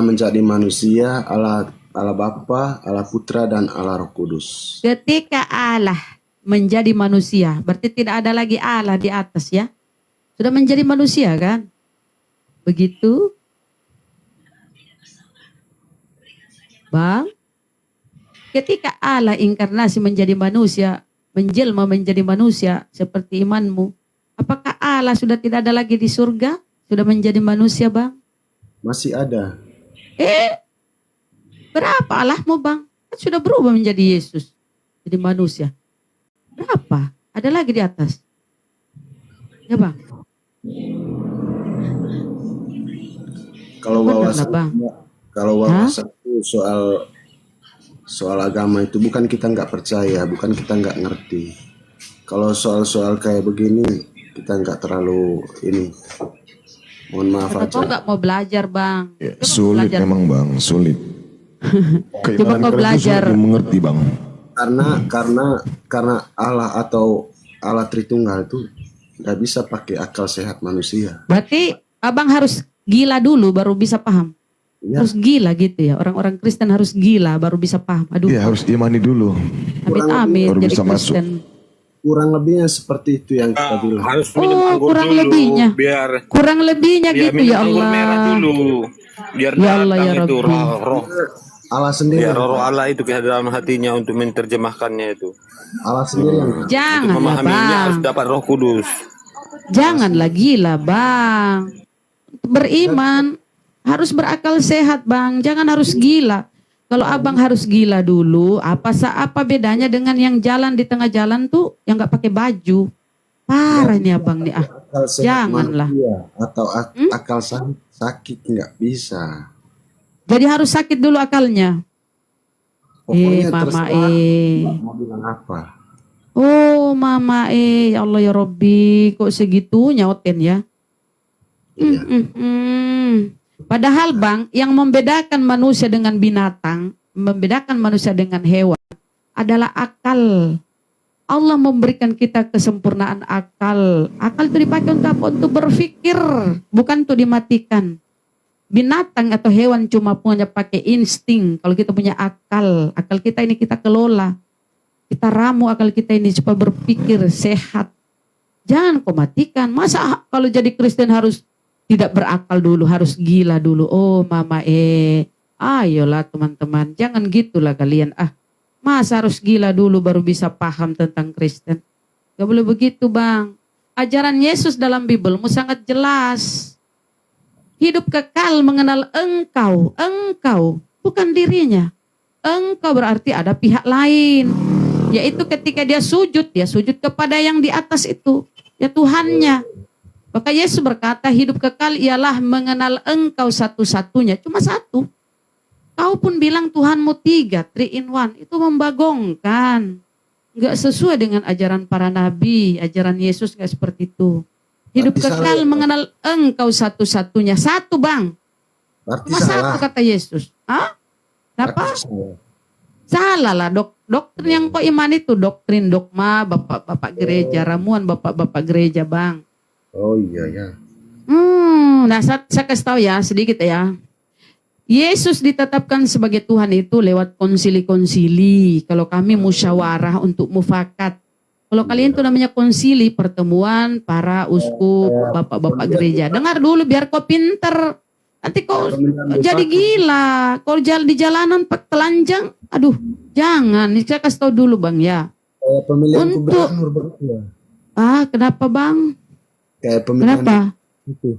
menjadi manusia, Allah Bapa, Allah Putra, dan Allah Roh Kudus. Ketika Allah menjadi manusia, berarti tidak ada lagi Allah di atas ya. Sudah menjadi manusia kan? Begitu? Bang? Ketika Allah inkarnasi menjadi manusia, menjelma menjadi manusia seperti imanmu, apakah Allah sudah tidak ada lagi di surga? Sudah menjadi manusia, Bang? Masih ada. Berapa Allahmu, Bang? Kan sudah berubah menjadi Yesus. Jadi manusia. Berapa? Ada lagi di atas? Ya, Bang? Kalau wawasan, Bang. kalau wawasan itu soal agama itu bukan kita nggak percaya, bukan kita nggak ngerti. Kalau soal-soal kayak begini kita nggak terlalu ini. Mohon maaf aja. Kau nggak mau belajar, Bang? Ya, sulit belajar. Memang, Bang, sulit. Coba kau belajar. Mengerti, Bang. Karena Allah atau Allah Tritunggal itu nggak bisa pakai akal sehat manusia. Berarti abang harus gila dulu baru bisa paham. Ya. Harus gila gitu ya. Orang-orang Kristen harus gila baru bisa paham. Aduh. Iya, harus imani dulu. Amin. Baru jadi bisa Kristen. Masuk. Kurang lebihnya seperti itu yang kita bilang. Harus minum anggur kurang dulu, lebihnya. Kurang lebihnya gitu ya Allah. Anggur merah dulu. Biar ya Allah, ya itu Rabbi. roh Allah sendiri. Ya, roh Allah itu ke dalam hatinya untuk menerjemahkannya itu. Allah sendiri yang jangan memahaminya Bang. harus dapat Roh Kudus. Janganlah gila, Bang. Beriman harus berakal sehat, Bang. Jangan harus gila. Kalau abang harus gila dulu, apa bedanya dengan yang jalan di tengah jalan tuh yang nggak pakai baju? Parah nih abang nih. Janganlah. Atau akal sakit nggak bisa. Jadi harus sakit dulu akalnya. Pokoknya Mama mau bilang apa? Oh Mama ya Allah ya Robbi, kok segitunya Oten ya? Iya. Padahal Bang, yang membedakan manusia dengan binatang, membedakan manusia dengan hewan adalah akal. Allah memberikan kita kesempurnaan akal. Akal itu dipakai untuk apa? Untuk berpikir, bukan untuk dimatikan. Binatang atau hewan cuma punya pakai insting. Kalau kita punya akal, akal kita ini kita kelola. Kita ramu akal kita ini supaya berpikir sehat. Jangan kau matikan. Masa kalau jadi Kristen harus tidak berakal dulu, harus gila dulu. Oh Mama ayolah teman-teman, jangan gitulah kalian. Masa harus gila dulu baru bisa paham tentang Kristen? Gak boleh begitu Bang. Ajaran Yesus dalam Bibelmu sangat jelas. Hidup kekal mengenal engkau, bukan dirinya. Engkau berarti ada pihak lain. Yaitu ketika dia sujud kepada yang di atas itu. Ya Tuhannya. Maka Yesus berkata hidup kekal ialah mengenal engkau satu-satunya. Cuma satu. Kau pun bilang Tuhanmu 3 in 1. Itu membagongkan. Enggak sesuai dengan ajaran para nabi. Ajaran Yesus enggak seperti itu. Hidup kekal mengenal engkau satu-satunya. Satu Bang. Cuma satu kata Yesus. Kenapa? Salah lah. Doktrin yang kau iman itu. Doktrin dogma bapak-bapak gereja. Ramuan bapak-bapak gereja Bang. Oh iya ya. Nah saya kasih tahu ya sedikit ya. Yesus ditetapkan sebagai Tuhan itu lewat konsili-konsili. Kalau kami musyawarah untuk mufakat. Kalau kalian itu namanya konsili, pertemuan para uskup, bapak-bapak gereja. Dengar dulu biar kau pinter. Nanti kau jadi gila. Kau jalan di jalanan telanjang. Aduh jangan. Saya kasih tahu dulu Bang ya. Pemilihan untuk kenapa Bang? Kayak pemilihan kenapa? Itu.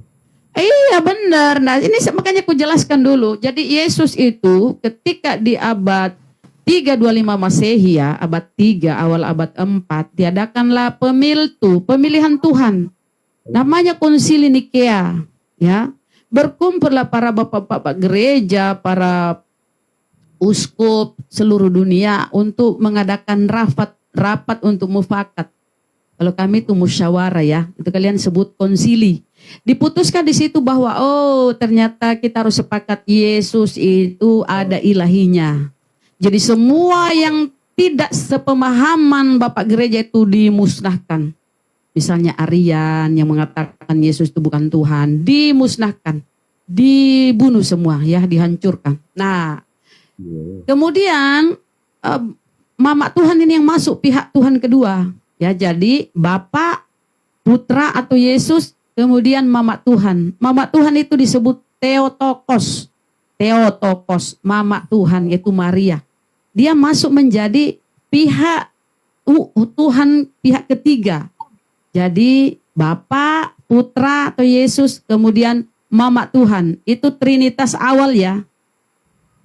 Iya benar. Nah ini makanya aku jelaskan dulu. Jadi Yesus itu ketika di abad 325 Masehi ya, abad 3 awal abad 4 diadakanlah pemilihan Tuhan. Namanya Konsili Nikea ya. Berkumpullah para bapak-bapak gereja, para uskup seluruh dunia untuk mengadakan rapat untuk mufakat. Kalau kami itu musyawarah ya, itu kalian sebut konsili. Diputuskan di situ bahwa ternyata kita harus sepakat Yesus itu ada ilahinya. Jadi semua yang tidak sepemahaman Bapak gereja itu dimusnahkan. Misalnya Arian yang mengatakan Yesus itu bukan Tuhan, dimusnahkan. dibunuh semua ya, dihancurkan. Nah, kemudian Mama Tuhan ini yang masuk pihak Tuhan kedua. Ya, jadi Bapa, Putra atau Yesus, kemudian Mama Tuhan. Mama Tuhan itu disebut Theotokos. Theotokos, Mama Tuhan, yaitu Maria. Dia masuk menjadi pihak Tuhan pihak ketiga. Jadi Bapa, Putra atau Yesus, kemudian Mama Tuhan. Itu Trinitas awal ya.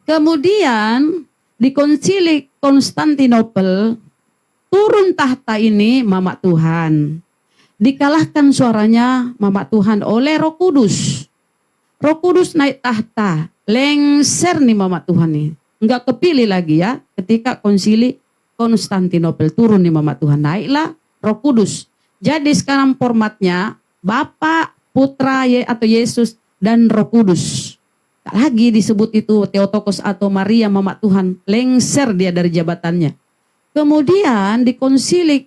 Kemudian di Konsili Konstantinopel turun tahta ini Mama Tuhan. Dikalahkan suaranya Mama Tuhan oleh Roh Kudus. Roh Kudus naik tahta, lengser nih Mama Tuhan nih. Enggak kepilih lagi ya. Ketika Konsili Konstantinopel turun nih Mama Tuhan, naiklah Roh Kudus. Jadi sekarang formatnya Bapa, Putra atau Yesus dan Roh Kudus. Tak lagi disebut itu Theotokos atau Maria Mama Tuhan, lengser dia dari jabatannya. Kemudian di Konsili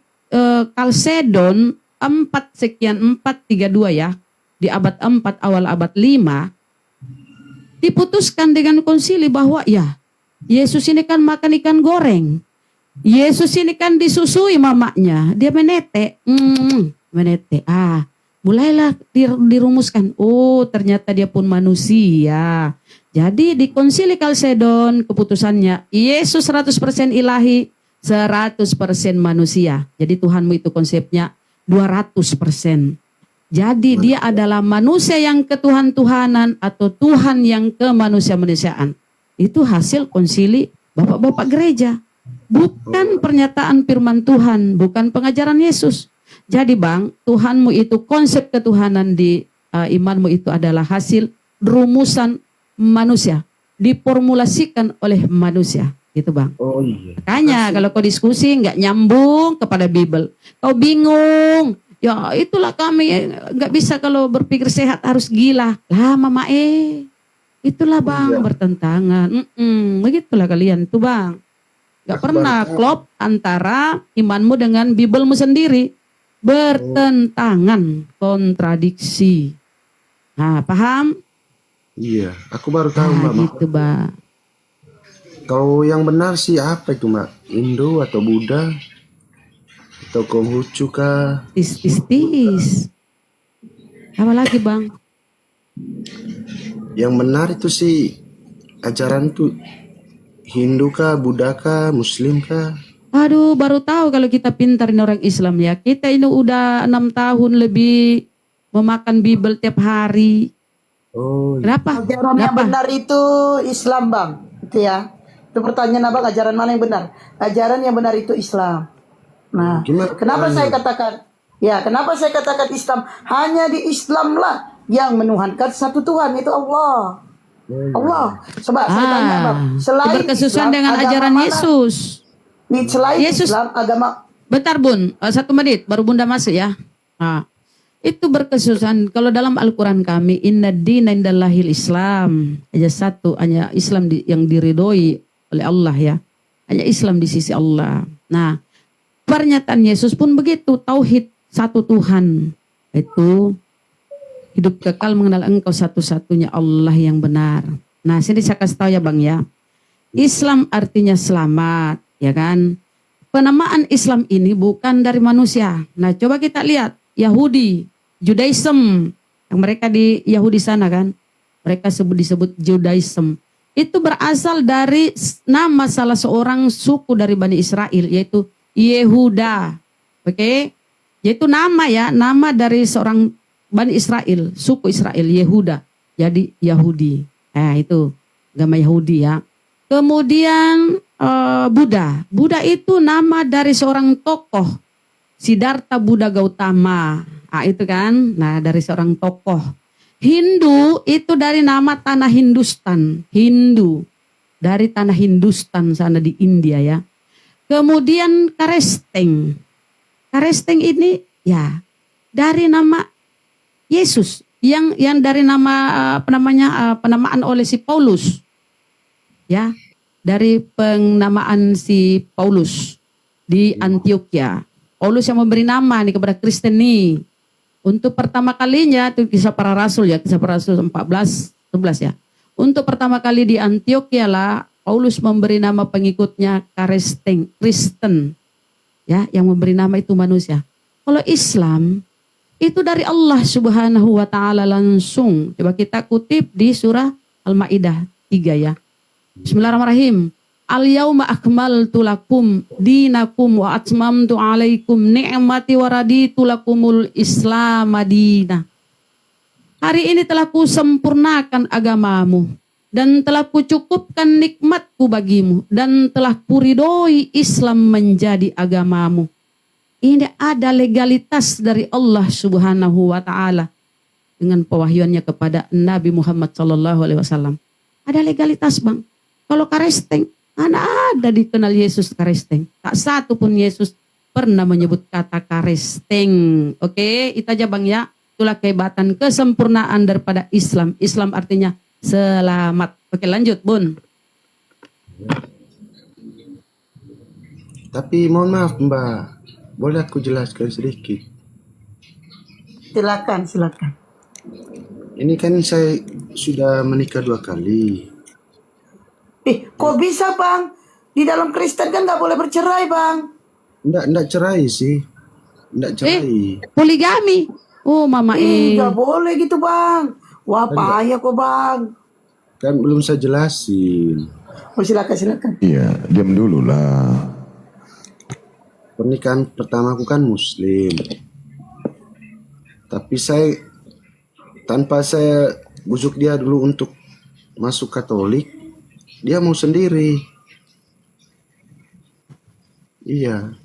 Kalsedon 432 ya, di abad 4 awal abad 5 diputuskan dengan konsili bahwa ya Yesus ini kan makan ikan goreng. Yesus ini kan disusui mamanya, dia menetek. Menetek. Mulailah dirumuskan. Oh, ternyata dia pun manusia. Jadi di Konsili Kalsedon keputusannya Yesus 100% ilahi, 100% manusia. Jadi Tuhanmu itu konsepnya 200%. Jadi dia adalah manusia yang ketuhan-tuhanan atau Tuhan yang kemanusia-manusiaan. Itu hasil konsili bapak-bapak gereja. Bukan pernyataan firman Tuhan, bukan pengajaran Yesus. Jadi Bang, Tuhanmu itu, konsep ketuhanan di imanmu itu adalah hasil rumusan manusia. Diformulasikan oleh manusia. Gitu Bang. Oh iya. Makanya kalau kau diskusi nggak nyambung kepada Bible. Kau bingung. Ya itulah kami nggak bisa kalau berpikir sehat harus gila. Lah Mama itulah Bang bertentangan. Begitulah kalian tuh Bang. Gak pernah klop antara imanmu dengan Bibelmu sendiri. Bertentangan, kontradiksi. Nah, paham? Iya, aku baru tahu Mbak. Gitu Mbak. Kalau yang benar sih apa itu Mbak? Hindu atau Buddha? Atau Konghucu kah? Tis. Apa lagi Bang? Yang benar itu sih ajaran tuh Hindu kah, Buddha kah, Muslim kah? Aduh, baru tahu kalau kita pintarin orang Islam ya. Kita ini udah 6 tahun lebih memakan Bible tiap hari. Oh, Kenapa? Ajaran yang benar itu Islam Bang, itu ya. Itu pertanyaan Abang, ajaran mana yang benar? Ajaran yang benar itu Islam. Nah, kenapa saya katakan Islam? Hanya di Islam lah yang menuhankan satu Tuhan, itu Allah. Allah. Sebab saya tanya Bang, selain berkesusuan Islam, dengan agama ajaran mana? Yesus. Selain Yesus. Islam, agama. Bentar Bun, 1 menit baru Bunda masuk ya. Nah, itu berkesusuan. Kalau dalam Al-Quran kami, inna dina indallahil Islam. Hanya Islam yang diridhoi oleh Allah ya. Hanya Islam di sisi Allah. Nah, pernyataan Yesus pun begitu. Tauhid satu Tuhan. Itu hidup kekal mengenal engkau satu-satunya Allah yang benar. Nah, sini saya kasih tahu ya Bang ya. Islam artinya selamat, ya kan? Penamaan Islam ini bukan dari manusia. Nah, coba kita lihat Yahudi, Judaism, yang mereka di Yahudi sana kan, mereka disebut Judaism. Itu berasal dari nama salah seorang suku dari Bani Israel, yaitu Yehuda. Oke? Yaitu nama ya, nama dari seorang Bani Israel, suku Israel, Yehuda. Jadi Yahudi. Itu agama Yahudi ya. Kemudian Buddha. Buddha itu nama dari seorang tokoh. Siddhartha Buddha Gautama. Itu kan. Nah, dari seorang tokoh. Hindu itu dari nama tanah Hindustan. Hindu. Dari tanah Hindustan sana di India ya. Kemudian Kristen. Kristen ini ya dari nama Yesus yang dari nama penamaan oleh si Paulus. Ya, dari penamaan si Paulus di Antioquia. Paulus yang memberi nama nih kepada Kristen nih. Untuk pertama kalinya itu Kisah Para Rasul ya, Kisah Para Rasul 14 11 ya. Untuk pertama kali di Antioquia lah Paulus memberi nama pengikutnya Kristen. Ya, yang memberi nama itu manusia. Kalau Islam itu dari Allah Subhanahu wa taala langsung. Coba kita kutip di surah Al-Maidah 3 ya. Bismillahirrahmanirrahim. Al-yauma akmaltu lakum dinakum wa atmamtu alaikum ni'mati wa raditu lakumul Islam madinah. Hari ini telah kusempurnakan agamamu dan telah kucukupkan nikmatku bagimu dan telah kuridhoi Islam menjadi agamamu. Ini ada legalitas dari Allah Subhanahu wa taala dengan pewahyuannya kepada Nabi Muhammad sallallahu alaihi wasallam. Ada legalitas, Bang. Kalau Kristen, mana ada dikenal Yesus Kristen? Tak satu pun Yesus pernah menyebut kata Kristen. Oke, itu aja Bang ya. Itulah kehebatan kesempurnaan daripada Islam. Islam artinya selamat. Oke, lanjut, Bun. Tapi mohon maaf Mbak, boleh aku jelaskan sedikit? Silakan. Ini kan saya sudah menikah 2 kali. Kok bisa Bang? Di dalam Kristen kan nggak boleh bercerai Bang. Enggak cerai sih. Enggak cerai. Poligami. Oh, Mama Nggak boleh gitu Bang. Wah payah kok Bang. Kan belum saya jelasin. Oh silakan. Iya, diam dulu lah. Pernikahan pertama aku kan Muslim. Tapi tanpa saya bujuk dia dulu untuk masuk Katolik, dia mau sendiri. Iya.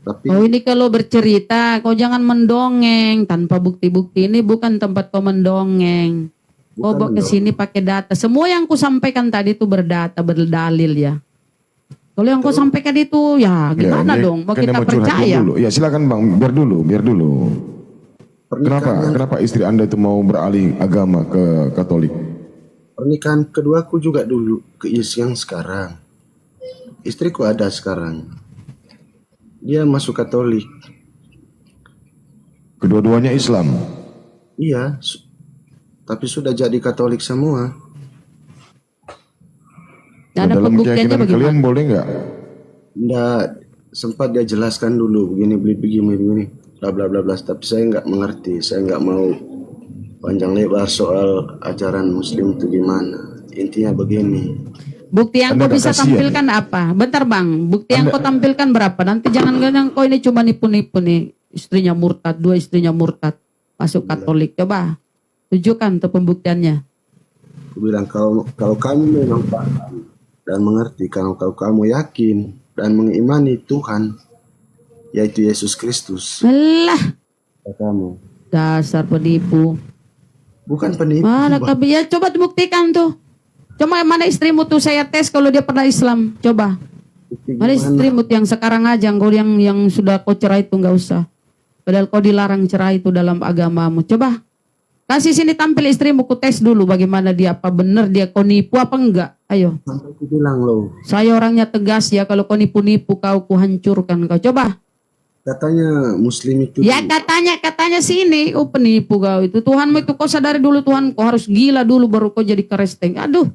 Tapi Oh, ini kalau bercerita, kau jangan mendongeng tanpa bukti-bukti. Ini bukan tempat kau mendongeng. Kau Bukan bawa ke sini pakai data. Semua yang ku sampaikan tadi itu berdata, berdalil ya. Kalau yang kau sampaikan itu ya gimana dia- dong? Mau kan dia kita curhat, diam percaya? dulu. Ya silakan Bang, biar dulu. Kenapa istri Anda itu mau beralih agama ke Katolik? pernikahan keduaku juga dulu ke yang sekarang. Istriku ada sekarang. Dia masuk Katolik. Kedua-duanya Islam. Iya. Tapi sudah jadi Katolik semua. Dan ada Dalam pembuktiannya keyakinan bagaimana? kalian boleh nggak? Nggak sempat dia jelaskan dulu begini, bla bla bla bla. Tapi saya nggak mengerti. Saya nggak mau panjang lebar soal ajaran Muslim itu gimana. Intinya begini. Bukti yang Anda kau tak bisa kasihan, tampilkan apa? Bentar Bang, bukti yang kau tampilkan berapa? Nanti jangan kau ini cuma nipu-nipu nih. Istrinya murtad, 2 istrinya murtad. Masuk Katolik. Coba tunjukkan tuh pembuktiannya. Aku bilang kalau kamu memang paham dan mengerti, kalau kamu yakin dan mengimani Tuhan, yaitu Yesus Kristus, Alah, kamu dasar penipu. bukan penipu. Mana Bang. ya coba buktikan tuh. Coba mana istrimu tuh saya tes kalau dia pernah Islam. Coba. Mana istrimu tuh yang sekarang aja, kau yang sudah kau cerai itu nggak usah. Padahal kau dilarang cerai itu dalam agamamu. Coba. Kasih sini tampil istrimu, ku tes dulu bagaimana dia, apa benar dia kau nipu apa enggak. Ayo. Sampai aku bilang loh, Saya orangnya tegas ya, kalau kau nipu-nipu kau ku hancurkan kau. Coba. katanya Muslim itu. Ya katanya sini, oh penipu kau itu. Tuhanmu itu kau sadari dulu Tuhan, kau harus gila dulu baru kau jadi Kristen. Aduh,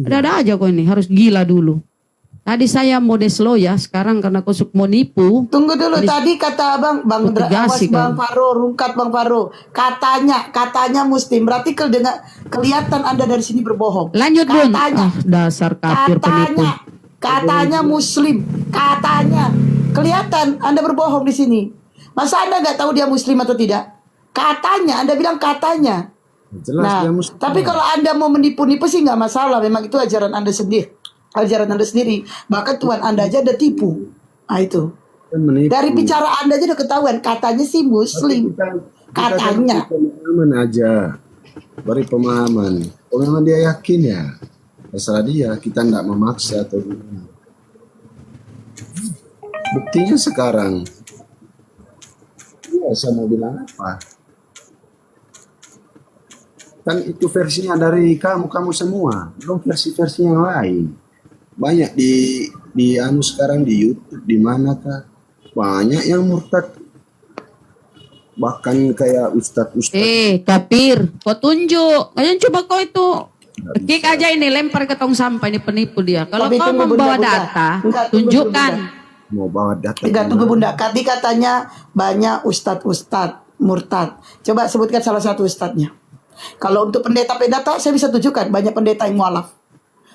ada aja kau ini, harus gila dulu. Tadi saya modest lo ya, sekarang karena kau suka mau nipu. Tunggu dulu, tadi kata Bang Tegas sih, Bang Faro, rungkat Bang Faro. Katanya Muslim, berarti kelihatan Anda dari sini berbohong. Lanjut Bun. Katanya. Dasar kafir penipu. Katanya Muslim, katanya. Kelihatan Anda berbohong di sini. Masa Anda nggak tahu dia Muslim atau tidak? Katanya, Anda bilang katanya. Jelas Nah, dia Muslim. tapi kalau Anda mau menipu-nipu sih nggak masalah. Memang itu ajaran Anda sendiri. Bahkan Tuhan Anda aja udah tipu. Nah itu. Kan menipu. Dari bicara Anda aja udah ketahuan. Katanya sih Muslim. Katanya. Pemahaman aja. Beri pemahaman. Kalau memang dia yakin ya, terserah dia. Kita nggak memaksa atau gimana. Buktinya sekarang. Ya, saya mau bilang apa? Kan itu versinya dari kamu semua, belum versi-versi yang lain. Banyak di sekarang di YouTube, di mana kah? Banyak yang murtad. bahkan kayak ustadz Kafir, kau tunjuk. Kalian coba kau itu klik aja ini, lempar ke tong sampah, ini penipu dia. Kalau Tapi kau tunggu, membawa Bunda. data, Enggak, tunggu, tunjukkan. mau bawa data. Enggak, tunggu Bunda. Tadi katanya banyak ustadz murtad. Coba sebutkan salah satu ustadznya. Kalau untuk pendeta-pendeta saya bisa tunjukkan banyak pendeta yang mualaf.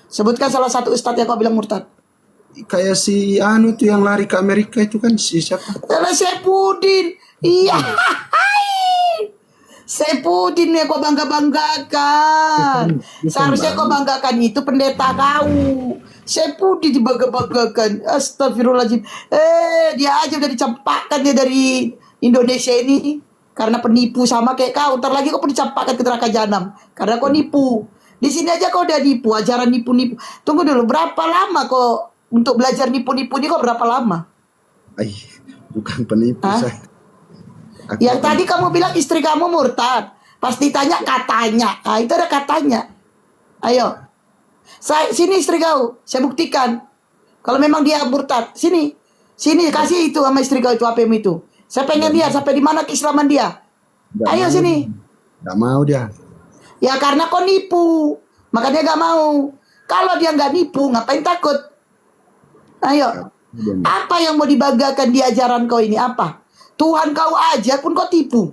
Sebutkan salah satu ustadz yang kau bilang murtad. Kayak si anu tuh yang lari ke Amerika itu kan si siapa? Karena Saifuddin. Iya. Saifuddin yang kau bangga-banggakan. Seharusnya kau banggakan itu pendeta kau. Saifuddin dibangga-banggakan. Astagfirullahaladzim. Dia aja udah dicampakkan dia dari Indonesia ini. Karena penipu sama kayak kau. Ntar lagi kau pun dicampakkan ke neraka jahanam. Karena kau nipu. Di sini aja kau udah nipu. Ajaran nipu-nipu. Tunggu dulu. Berapa lama kau untuk belajar nipu-nipu ini kau berapa lama? Bukan penipu Hah? saya. Yang tadi kamu bilang istri kamu murtad. Pasti tanya katanya. Ah, itu ada katanya. Ayo. Sini istri kau. Saya buktikan. Kalau memang dia murtad. Sini. Sini kasih itu sama istri kau itu APM itu. Saya pengen lihat sampai di mana keislaman dia. Ayo sini. Gak mau dia. Ya karena kau nipu. Makanya gak mau. Kalau dia gak nipu, ngapain takut? Ayo. Apa yang mau dibanggakan di ajaran kau ini? Apa? Tuhan kau aja pun kau tipu.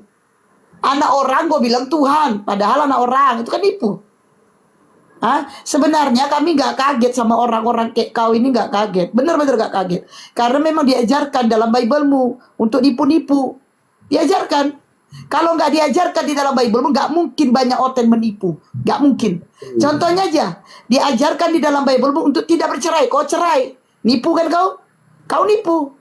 Anak orang kau bilang Tuhan. Padahal anak orang. Itu kan nipu. Sebenarnya kami gak kaget sama orang-orang kayak kau ini, gak kaget. Bener-bener gak kaget. Karena memang diajarkan dalam Bible-mu untuk nipu-nipu. Diajarkan. Kalau gak diajarkan di dalam Bible-mu, gak mungkin banyak orang menipu. Gak mungkin. Contohnya aja. Diajarkan di dalam Bible-mu untuk tidak bercerai. Kau cerai. Nipu kan kau? Kau nipu.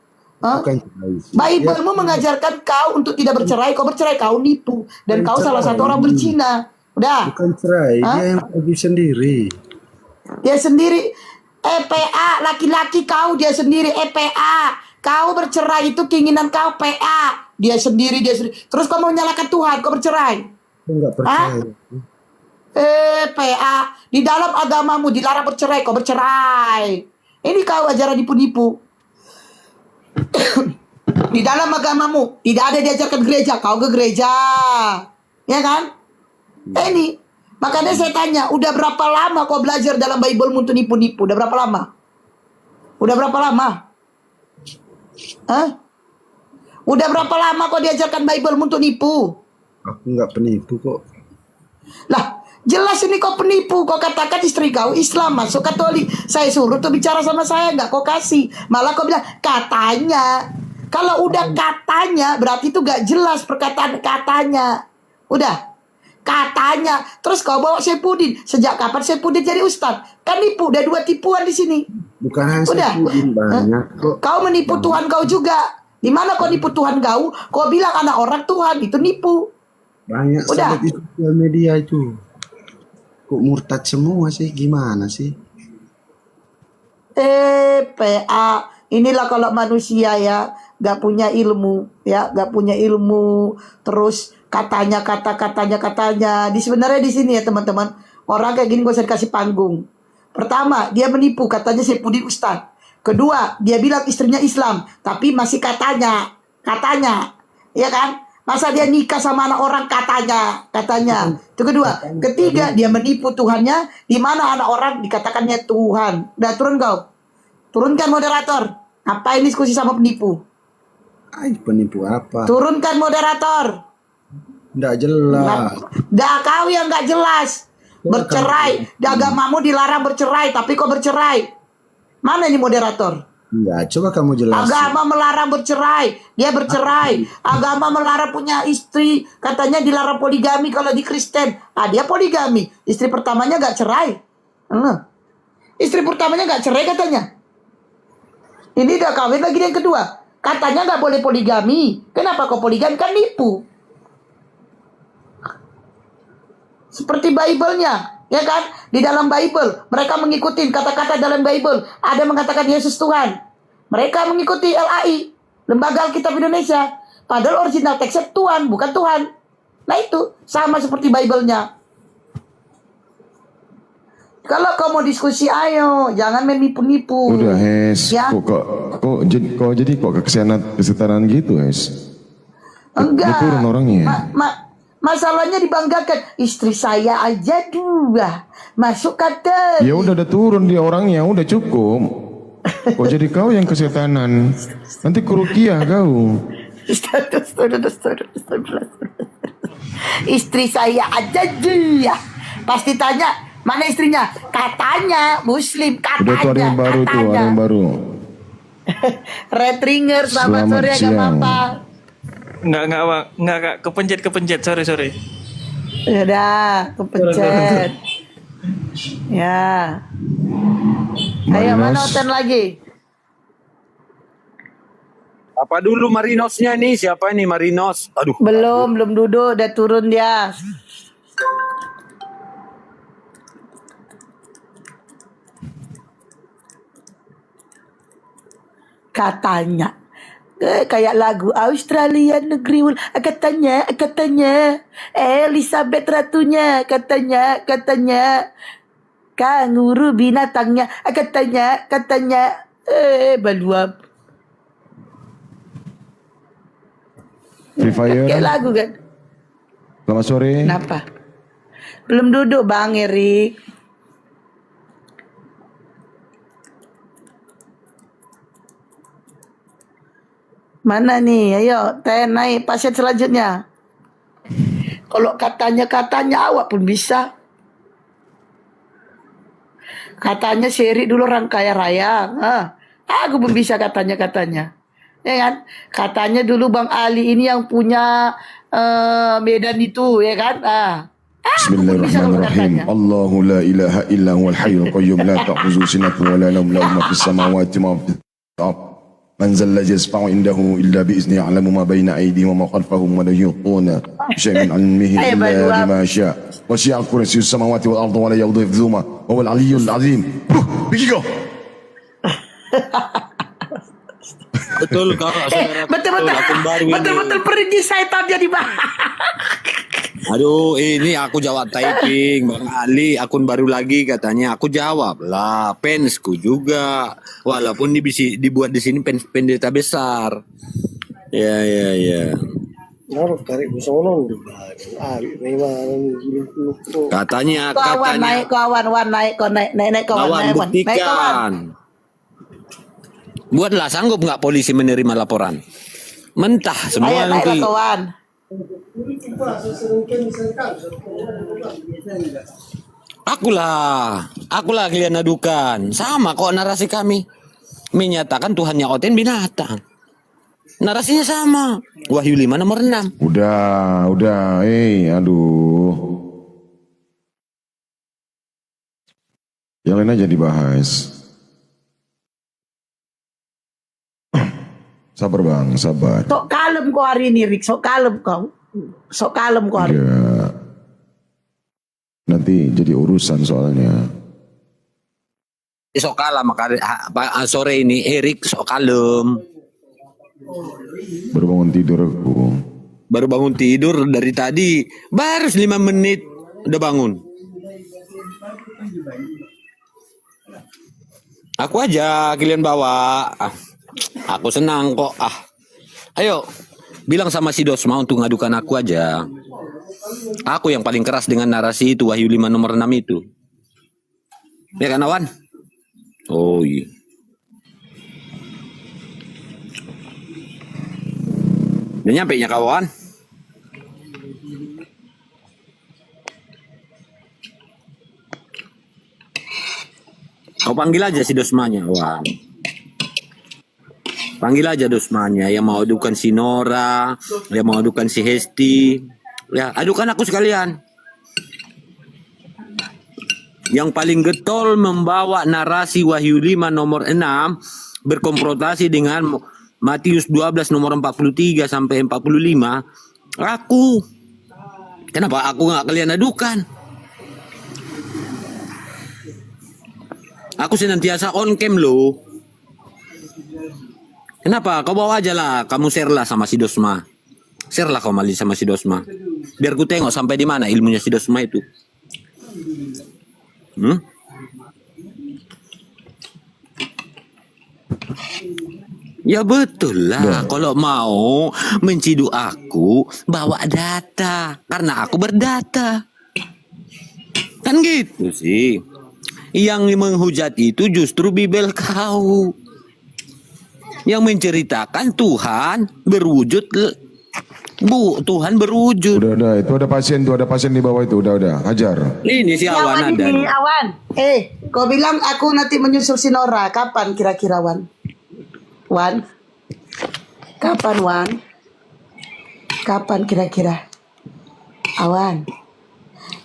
Bible-mu mengajarkan kau untuk tidak bercerai. Kau bercerai, kau nipu. Dan kau salah satu orang berzina. Udah. Bukan cerai, dia yang pergi sendiri. Dia sendiri. EPA, laki-laki kau dia sendiri EPA. Kau bercerai itu keinginan kau PA. Dia sendiri. Terus kau mau menyalahkan Tuhan, kau bercerai. Aku nggak percaya. PA. Di dalam agamamu dilarang bercerai, kau bercerai. Ini kau ajaran nipu-nipu. Di dalam agamamu tidak ada diajarkan gereja, kau ke gereja. Ya kan? Ini. Makanya saya tanya, udah berapa lama kau belajar dalam Bible untuk nipu-nipu? Udah berapa lama? Udah berapa lama? Udah berapa lama kau diajarkan Bible untuk nipu? Aku nggak penipu kok. Lah, jelas ini kau penipu. Kau katakan istri kau Islam, masuk Katolik. Saya suruh tuh bicara sama saya, nggak kau kasih. Malah kau bilang katanya. Kalau udah katanya, berarti itu gak jelas perkataan katanya. Udah katanya. Terus kau bawa Saifuddin. Sejak kapan Saifuddin jadi ustaz? Kan nipu. Udah 2 tipuan di sini. Bukan hanya Udah. Saifuddin, banyak kok. Kau menipu Tuhan kau juga. Di mana kau nipu Tuhan kau? Kau bilang anak orang Tuhan, itu nipu. Banyak Udah. di sosial media itu. Kok murtad semua sih? Gimana sih? PA. Inilah kalau manusia ya, gak punya ilmu, ya, gak punya ilmu. Terus katanya. Di sebenarnya di sini ya teman-teman, orang kayak gini gak usah dikasih panggung. Pertama, dia menipu, katanya Saifuddin ustaz. Kedua, dia bilang istrinya Islam, tapi masih katanya, ya kan? Masa dia nikah sama anak orang katanya. Itu kedua. Ketiga, dia menipu Tuhannya, di mana anak orang dikatakannya Tuhan. Udah turun kau. Turunkan moderator. Ngapain diskusi sama penipu? Penipu apa? Turunkan moderator. Nggak jelas. Kau yang nggak jelas. Bercerai. Di agamamu dilarang bercerai, tapi kok bercerai? Mana ini moderator? Enggak, coba kamu jelasin. Agama melarang bercerai. Dia bercerai. Agama melarang punya istri. Katanya dilarang poligami kalau di Kristen. Dia poligami. Istri pertamanya nggak cerai. Istri pertamanya nggak cerai katanya. Ini udah kawin lagi yang kedua. Katanya nggak boleh poligami. Kenapa kok poligami? Kan nipu. Seperti Bible-nya, ya kan? Di dalam Bible, mereka mengikuti kata-kata dalam Bible. Ada mengatakan Yesus Tuhan. Mereka mengikuti LAI, Lembaga Alkitab Indonesia. Padahal original teksnya Tuhan, bukan Tuhan. Nah itu, sama seperti Bible-nya. Kalau kau mau diskusi, ayo, jangan menipu-nipu. Udah Hes, Ya. kok jadi kok kesetaraan gitu Hes? Enggak. Udah turun orangnya. Masalahnya dibanggakan. Istri saya aja 2. Masuk kata. Ya udah turun dia orangnya, udah cukup. Kok jadi kau yang kesetanan? Nanti kurukiah kau. Istri saya aja 2. Pasti tanya, mana istrinya? Katanya Muslim, katanya. Udah tuh ada yang baru tuh, ada yang baru. Red Ringer, selamat Selamat sore Kak siang. Papa. Enggak, Kak. Kepencet. Sorry. Udah, kepencet. Ya. Ayo, mana Marinos. Oten lagi? Apa dulu Marinosnya nih? Siapa nih Marinos? Aduh. Belum duduk, udah turun dia. Katanya kayak lagu Australia negeri katanya Elizabeth ratunya katanya kanguru binatangnya katanya baluap Free Fire. kayak lagu kan. Selamat sore. Kenapa belum duduk Bang Erik? Mana nih? Ayo, Teh naik pasien selanjutnya. Kalau katanya awak pun bisa. Katanya Seri dulu orang kaya raya. Aku pun bisa katanya. Ya kan? Katanya dulu Bang Ali ini yang punya Medan itu, ya kan? Bismillahirrahmanirrahim. Allahu la ilaha illa huwal hayyul qayyum la ta'khudhuhu sinatun wa la nawm lahu ma fis samawati wa ma fil ardh. Man zal ladzi yashfa'u indahu illa bi idznihi ya'lamu ma bayna aydihim wa ma khalfahum wa la yuhituna bi shay'in min 'ilmihi illa bima syaa'. Wa syi'a kursiyyuhu samawati wal ardi wa la ya'uduhu hifdhuhuma wa huwal 'aliyyul 'azim. Pergi kau. Betul kakak saudara. Betul pergi saya jadi Bang. Aduh, ini aku jawab typing, Bang Ali, akun baru lagi katanya. Aku jawab lah, fansku juga. Walaupun dibuat di sini fans pendeta besar. Ya. Katanya Kawan naik kawan. buktikan. Buatlah, sanggup nggak polisi menerima laporan? Mentah semua Ayo naiklah nanti. kawan. Akulah kalian adukan. Sama kok narasi kami. Menyatakan Tuhannya Oten binatang. Narasinya sama. Wahyu 5 nomor 6. Udah, aduh. Yang lain aja dibahas. Sabar Bang, sabar. Sok kalem kau hari ini, Rik. Sok kalem kau hari ini. Ya. Nanti jadi urusan soalnya. Sok kalem sore ini Erik sok kalem. Baru bangun tidur aku. Baru bangun tidur dari tadi. Baru 5 menit udah bangun. Aku aja kalian bawa. Aku senang kok. Ayo bilang sama si Dosma untuk ngadukan aku aja. Aku yang paling keras dengan narasi itu Wahyu 5 nomor 6 itu. Ya kan Awan? Oh iya. Udah nyampe nya kawan? Kau panggil aja si Dosmanya, Wan. Panggil aja Dosmanya yang mau adukan si Nora, yang mau adukan si Hesti. Ya, adukan aku sekalian. Yang paling getol membawa narasi Wahyu 5 nomor 6 berkonfrontasi dengan Matius 12 nomor 43 sampai 45. Aku. Kenapa aku nggak kalian adukan? Aku senantiasa on cam loh. Kenapa? Kau bawa aja lah. Kamu share lah sama si Dosma. Share lah kau Mali sama si Dosma. Biar ku tengok sampai di mana ilmunya si Dosma itu. Ya betul lah. Kalau mau menciduk aku, bawa data. Karena aku berdata. Kan gitu sih. Yang menghujat itu justru Bibel kau. Yang menceritakan Tuhan berwujud. Tuhan berwujud. Udah, itu ada pasien di bawah itu, udah, hajar. Ini si Ya, Awan ada. ini Awan. Kau bilang aku nanti menyusul si Nora. Kapan kira-kira, Wan? Wan? Kapan, Wan? Kapan kira-kira? Awan?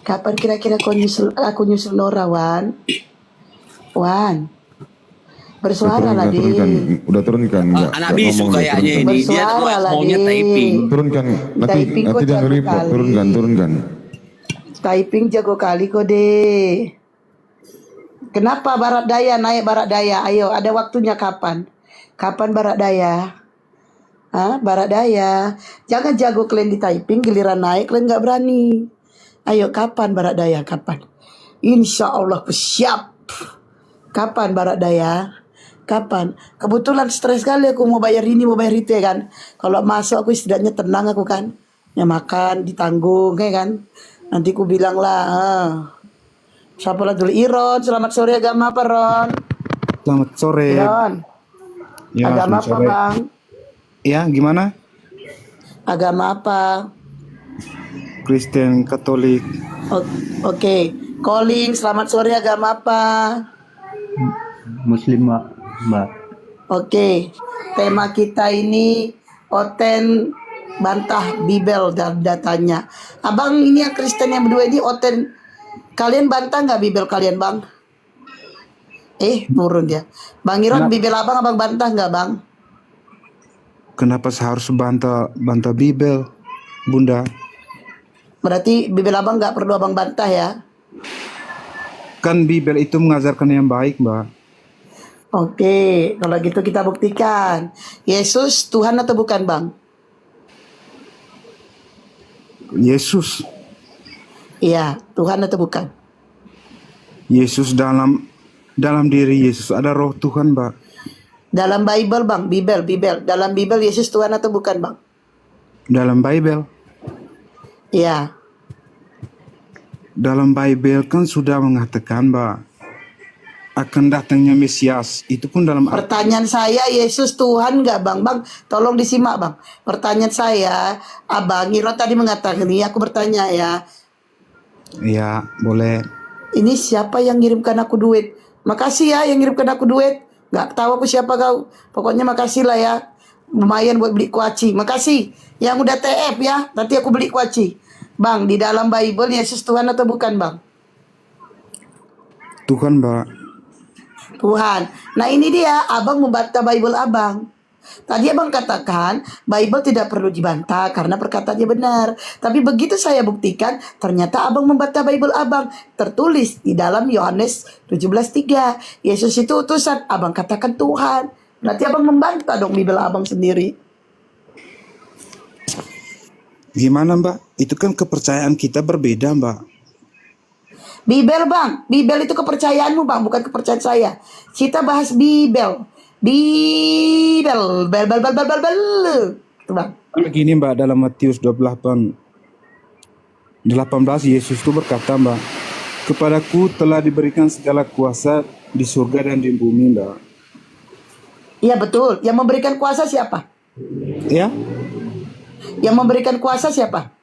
Kapan kira-kira aku nyusul Nora, Wan? Wan? Bersuara lah, Udah turunkan. Anak bisu kayaknya ini. Dia Bersuara lah, maunya typing. Turunkan. Nanti Typing kok dia jago nge-report. kali. Turunkan. Typing jago kali kok deh. Kenapa Barat Daya naik Barat Daya? Ayo, ada waktunya kapan? Kapan Barat Daya? Barat Daya. Jangan jago kalian di typing, giliran naik kalian nggak berani. Ayo, kapan Barat Daya? Kapan? Insya Allah aku siap. Kapan Barat Daya? Kapan? Kebetulan stres sekali aku mau bayar ini, mau bayar itu ya kan. Kalau masuk aku setidaknya tenang aku kan. Ya makan, ditanggung ya kan. Nanti aku bilang lah. Siapa lah dulu? Iron, selamat sore, agama apa Ron? Selamat sore. Iron, Ya, agama selamat apa sore. Bang? Ya, gimana? Agama apa? Kristen, Katolik. Oke. Calling, selamat sore, agama apa? Muslim Mbak. Oke. Tema kita ini Oten bantah Bibel dan datanya. Abang ini yang Kristen yang berdua ini Oten, kalian bantah nggak Bibel kalian Bang? Turun dia. Bang Iron, Bibel abang bantah nggak Bang? Kenapa saya harus bantah Bibel, Bunda? Berarti Bibel abang nggak perlu abang bantah ya? Kan Bibel itu mengajarkan yang baik, Mbak. Oke, kalau gitu kita buktikan. Yesus Tuhan atau bukan Bang? Yesus. Iya, Tuhan atau bukan? Yesus dalam diri Yesus ada roh Tuhan, Mbak. Dalam Bible Bang, Bibel. Dalam Bibel Yesus Tuhan atau bukan Bang? Dalam Bible. Iya. Dalam Bible kan sudah mengatakan, Mbak, akan datangnya Mesias. Itu pun dalam Pertanyaan saya, Yesus Tuhan nggak Bang? Bang, tolong disimak Bang. Pertanyaan saya, Abang Iron tadi mengatakan ini, aku bertanya ya. Ya, boleh. Ini siapa yang ngirimkan aku duit? Makasih ya yang ngirimkan aku duit. Nggak tahu aku siapa kau. Pokoknya makasih lah ya. Lumayan buat beli kuaci. Makasih. Yang udah TF ya. Nanti aku beli kuaci. Bang, di dalam Bible Yesus Tuhan atau bukan Bang? Tuhan, Mbak. Tuhan. Nah ini dia, abang membantah Bible abang. Tadi abang katakan Bible tidak perlu dibantah karena perkataannya benar. Tapi begitu saya buktikan, ternyata abang membantah Bible abang. Tertulis di dalam Yohanes 17:3. Yesus itu utusan, abang katakan Tuhan. Berarti abang membantah dong Bible abang sendiri. Gimana, Mbak? Itu kan kepercayaan kita berbeda, Mbak. Bibel Bang, Bibel itu kepercayaanmu Bang, bukan kepercayaan saya. Kita bahas Bibel. Bibel, bel. Itu Bang. Begini, Mbak, dalam Matius 28 18 Yesus itu berkata, Mbak, kepadaku telah diberikan segala kuasa di surga dan di bumi, Mbak. Iya betul. Yang memberikan kuasa siapa? Ya, Yang memberikan kuasa siapa?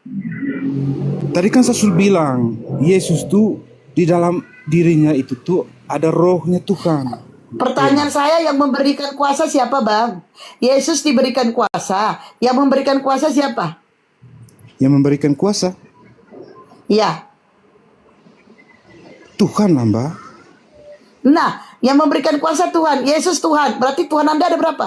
tadi kan saya sudah bilang, Yesus tuh di dalam dirinya itu tuh ada rohnya Tuhan. Pertanyaan saya, yang memberikan kuasa siapa Bang? Yesus diberikan kuasa. Yang memberikan kuasa siapa? Yang memberikan kuasa Iya. Tuhan lah, Mbak. Nah, yang memberikan kuasa Tuhan, Yesus Tuhan. Berarti Tuhan Anda ada berapa?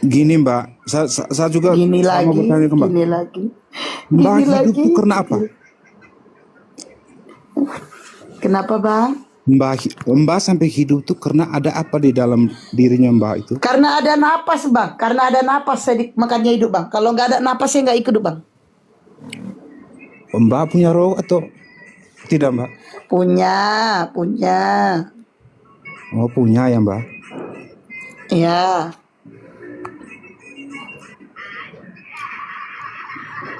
Gini, Mbak, saya juga Gini sama lagi, bertanya ke Mbak. gini lagi. Mbak Gini hidup lagi. tuh karena apa? Kenapa Bang? Mbak sampai hidup tuh karena ada apa di dalam dirinya Mbak itu? Karena ada napas Bang. Karena ada napas saya makanya hidup Bang. Kalau nggak ada napas saya nggak hidup Bang. Mbak punya roh atau tidak, Mbak? Punya. Oh, punya ya, Mbak. Ya.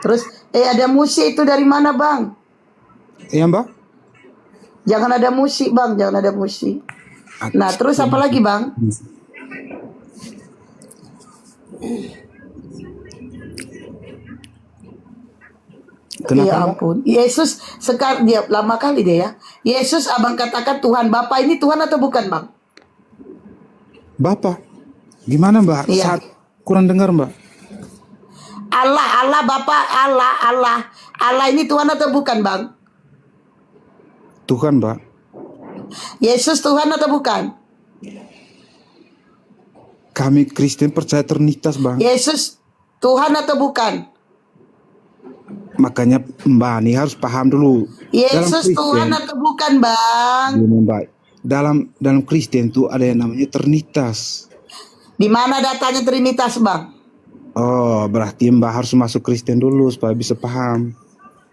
Terus ada musik itu dari mana, Bang? Iya Mbak? Jangan ada musik, Bang, jangan ada musik. Nah, terus apa lagi, Bang? Kenapa Ya Mbak? ampun. Yesus sekarang dia lama kali dia ya. Yesus abang katakan Tuhan Bapa ini Tuhan atau bukan, Bang? Bapak, gimana Mbak? Iya. Saat kurang dengar Mbak. Allah Bapa, Allah ini Tuhan atau bukan, Bang? Tuhan Mbak. Yesus Tuhan atau bukan? Kami Kristen percaya Trinitas Bang. Yesus Tuhan atau bukan? Makanya Mbak ini harus paham dulu. Yesus Tuhan atau bukan, Bang? Gini, Mbak. Dalam Kristen tuh ada yang namanya Trinitas. Di mana datanya Trinitas, Bang? Oh, berarti Mbak harus masuk Kristen dulu supaya bisa paham.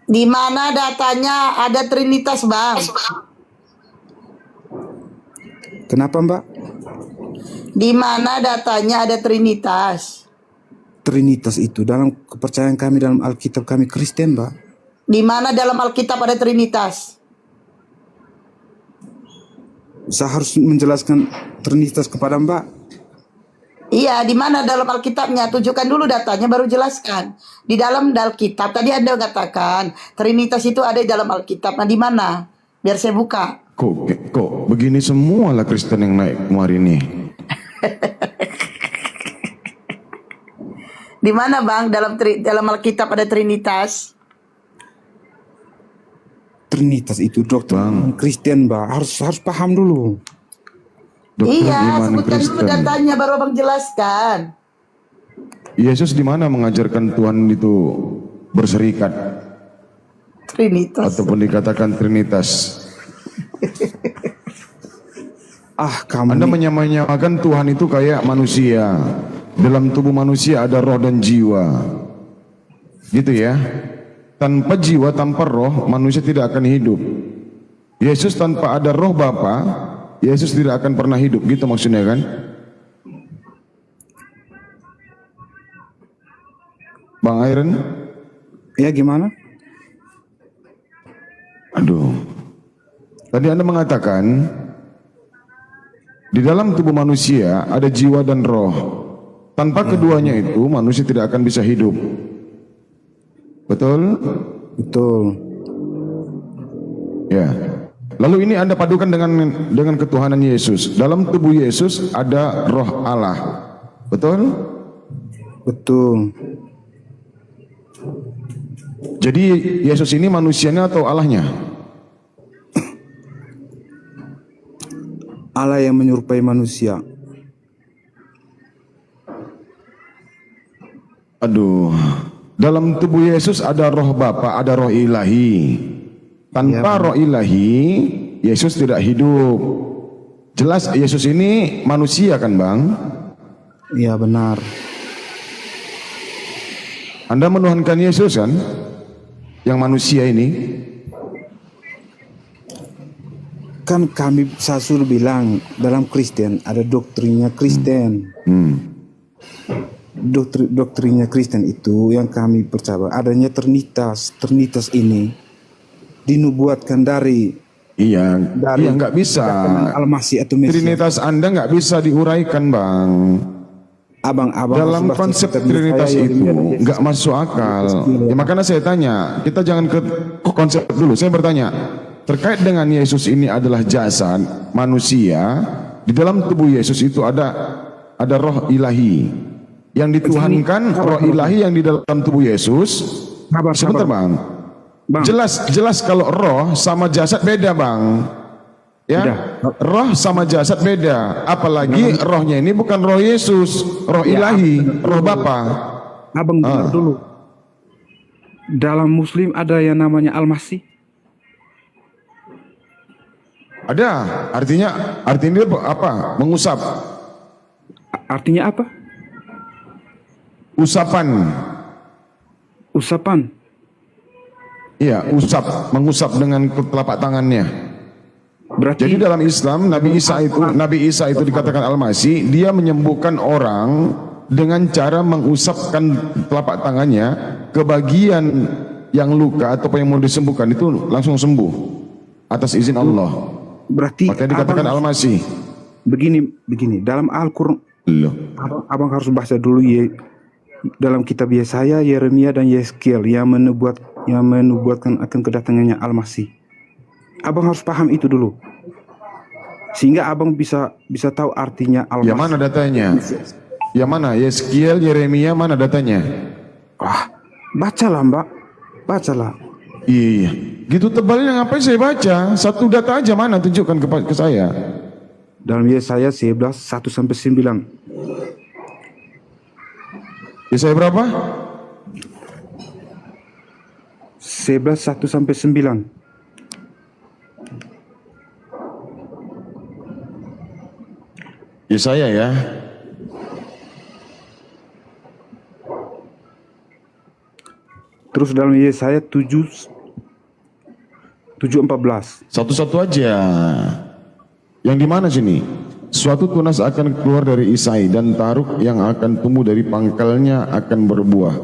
Di mana datanya ada Trinitas, Bang? Kenapa Mbak? Di mana datanya ada Trinitas? Trinitas itu dalam kepercayaan kami dalam Alkitab kami Kristen Mbak. Di mana dalam Alkitab ada Trinitas? Saya harus menjelaskan Trinitas kepada Mbak. Iya, di mana dalam Alkitabnya? Tunjukkan dulu datanya baru jelaskan. Di dalam Alkitab tadi Anda katakan Trinitas itu ada di dalam Alkitab. Nah, di mana? Biar saya buka. Kok begini semua lah Kristen yang naik kemarin nih. Di mana, Bang? Dalam Alkitab ada Trinitas? Trinitas itu dokter Kristen Mbak. Harus paham dulu. Dokter Iya, iman sebutkan dulu Kristen. datanya baru Abang jelaskan. Yesus di mana mengajarkan Tuhan itu berserikat Trinitas. ataupun dikatakan Trinitas? Kamu Anda menyamakan Tuhan itu kayak manusia. Dalam tubuh manusia ada roh dan jiwa. Gitu ya. Tanpa jiwa, tanpa roh, manusia tidak akan hidup. Yesus tanpa ada roh Bapa, Yesus tidak akan pernah hidup. Gitu maksudnya kan? Bang Iron? ya gimana? Aduh. Tadi Anda mengatakan di dalam tubuh manusia ada jiwa dan roh. Tanpa keduanya itu manusia tidak akan bisa hidup. Betul? Betul. Ya. Lalu ini Anda padukan dengan ketuhanan Yesus. Dalam tubuh Yesus ada roh Allah. Betul? Betul. Jadi Yesus ini manusianya atau Allahnya? Allah yang menyerupai manusia. Aduh. Dalam tubuh Yesus ada roh Bapa, ada roh ilahi. Tanpa roh ilahi, Yesus tidak hidup. Jelas Yesus ini manusia kan Bang? Iya benar. Anda menuhankan Yesus kan? Yang manusia ini. Kan kami saya sudah bilang dalam Kristen ada doktrinnya Kristen. Doktrinnya Kristen itu yang kami percaya adanya Trinitas. Trinitas ini dinubuatkan dari nggak bisa. Almasih atau Mesias. Trinitas Anda nggak bisa diuraikan Bang. Abang-abang Dalam konsep Trinitas itu nggak masuk akal. Ya makanya saya tanya, kita jangan ke konsep dulu. Saya bertanya, terkait dengan Yesus ini adalah jasad manusia, di dalam tubuh Yesus itu ada roh ilahi yang dituhankan, roh ilahi yang di dalam tubuh Yesus. Sebentar Bang. Jelas kalau roh sama jasad beda Bang. Ya, roh sama jasad beda. Apalagi rohnya ini bukan roh Yesus, roh ilahi, roh Bapa. Abang dengar dulu. Dalam Muslim ada yang namanya Al-Masih. Ada, artinya apa? Mengusap. Artinya apa? Usapan. Usapan. Iya, mengusap dengan telapak tangannya. Berarti Jadi dalam Islam Nabi Isa itu dikatakan Al-Masih, dia menyembuhkan orang dengan cara mengusapkan telapak tangannya ke bagian yang luka atau yang mau disembuhkan, itu langsung sembuh atas izin Allah. berarti Makanya dikatakan abang, Al-Masih. begini dalam Al-Qur'an Loh. abang harus baca dulu ya, dalam kitab Yesaya, Yeremia dan Yeskiel yang menubuatkan akan kedatangannya Al-Masih. Abang harus paham itu dulu, sehingga abang bisa tahu artinya Al-Masih. Yang mana datanya? Yang mana? Yeskiel, Yeremia, mana datanya? Bacalah Mbak, bacalah. Iya, gitu tebalnya ngapain saya baca? Satu data aja, mana? Tunjukkan ke saya. Dalam Yesaya 11, 1-9. Yesaya berapa? 11, 1-9. Yesaya ya. Terus dalam Yesaya 7:14. Satu-satu aja. Yang di mana sini? Suatu tunas akan keluar dari Isai dan taruk yang akan tumbuh dari pangkalnya akan berbuah.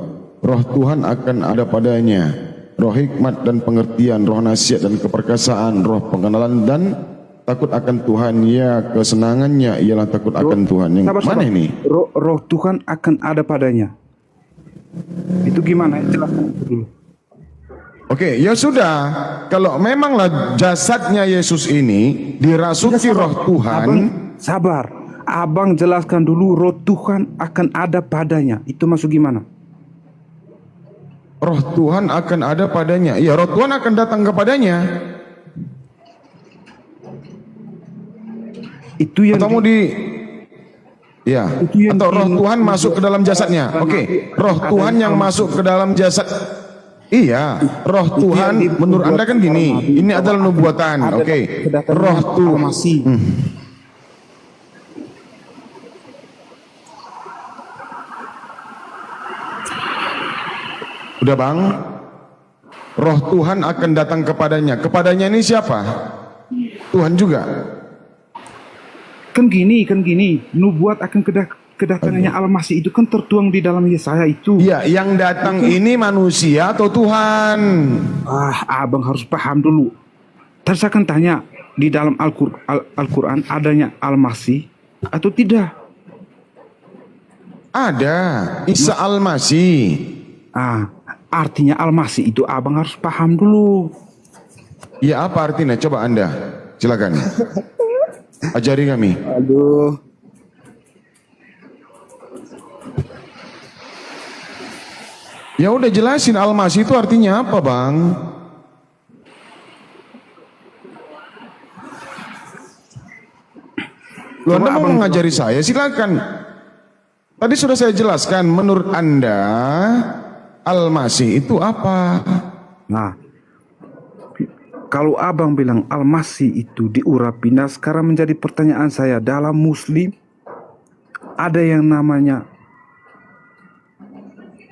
Roh Tuhan akan ada padanya. Roh hikmat dan pengertian, roh nasihat dan keperkasaan, roh pengenalan dan takut akan Tuhan. Ya, kesenangannya ialah takut akan Tuhan. Yang mana ini? Roh Tuhan akan ada padanya. Itu gimana? Jelaskan itu dulu. Oke, ya sudah. Kalau memanglah jasadnya Yesus ini dirasuki roh Tuhan. Sabar. Abang jelaskan dulu, roh Tuhan akan ada padanya. Itu maksud gimana? Roh Tuhan akan ada padanya. Iya, roh Tuhan akan datang kepadanya. Itu yang Atau mau ya, Itu yang atau roh Tuhan masuk ke dalam jasadnya. Oke, roh Tuhan yang masuk ke dalam jasad. Iya, roh Tuhan menurut Anda kan gini. Ini adalah nubuatan. Oke, roh Tuhan. masih. Udah bang, roh Tuhan akan datang kepadanya. Kepadanya ini siapa? Tuhan juga. Kan gini, nubuat akan kedatangannya Al-Masih itu kan tertuang di dalam Yesaya itu. Iya, yang datang ini manusia atau Tuhan? Abang harus paham dulu. Tadi saya akan tanya, di dalam Al-Quran adanya Al-Masih atau tidak? Ada, Isa Al-Masih. Artinya Al-Masih itu abang harus paham dulu. Ya, apa artinya? Coba Anda, silakan. Ajari kami. Aduh. Ya udah jelasin Al-Masih itu artinya apa, Bang? Lu Anda mau mengajari saya, silakan. Tadi sudah saya jelaskan, menurut Anda Al-Masih itu apa? Nah, kalau abang bilang Al-Masih itu diurapi, nah sekarang menjadi pertanyaan saya, dalam Muslim ada yang namanya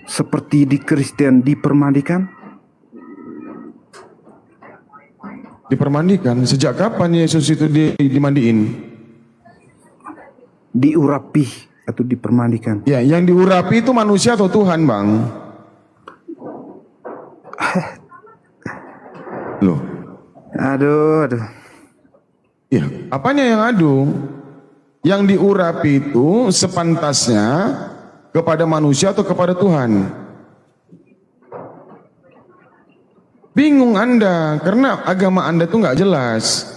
seperti di Kristen dipermandikan? Dipermandikan? Sejak kapan Yesus itu dimandiin? Diurapi atau dipermandikan? Ya, yang diurapi itu manusia atau Tuhan, Bang? Loh. Aduh. Ya, apanya yang adu? Yang diurapi itu sepantasnya kepada manusia atau kepada Tuhan? Bingung Anda, karena agama Anda tuh nggak jelas.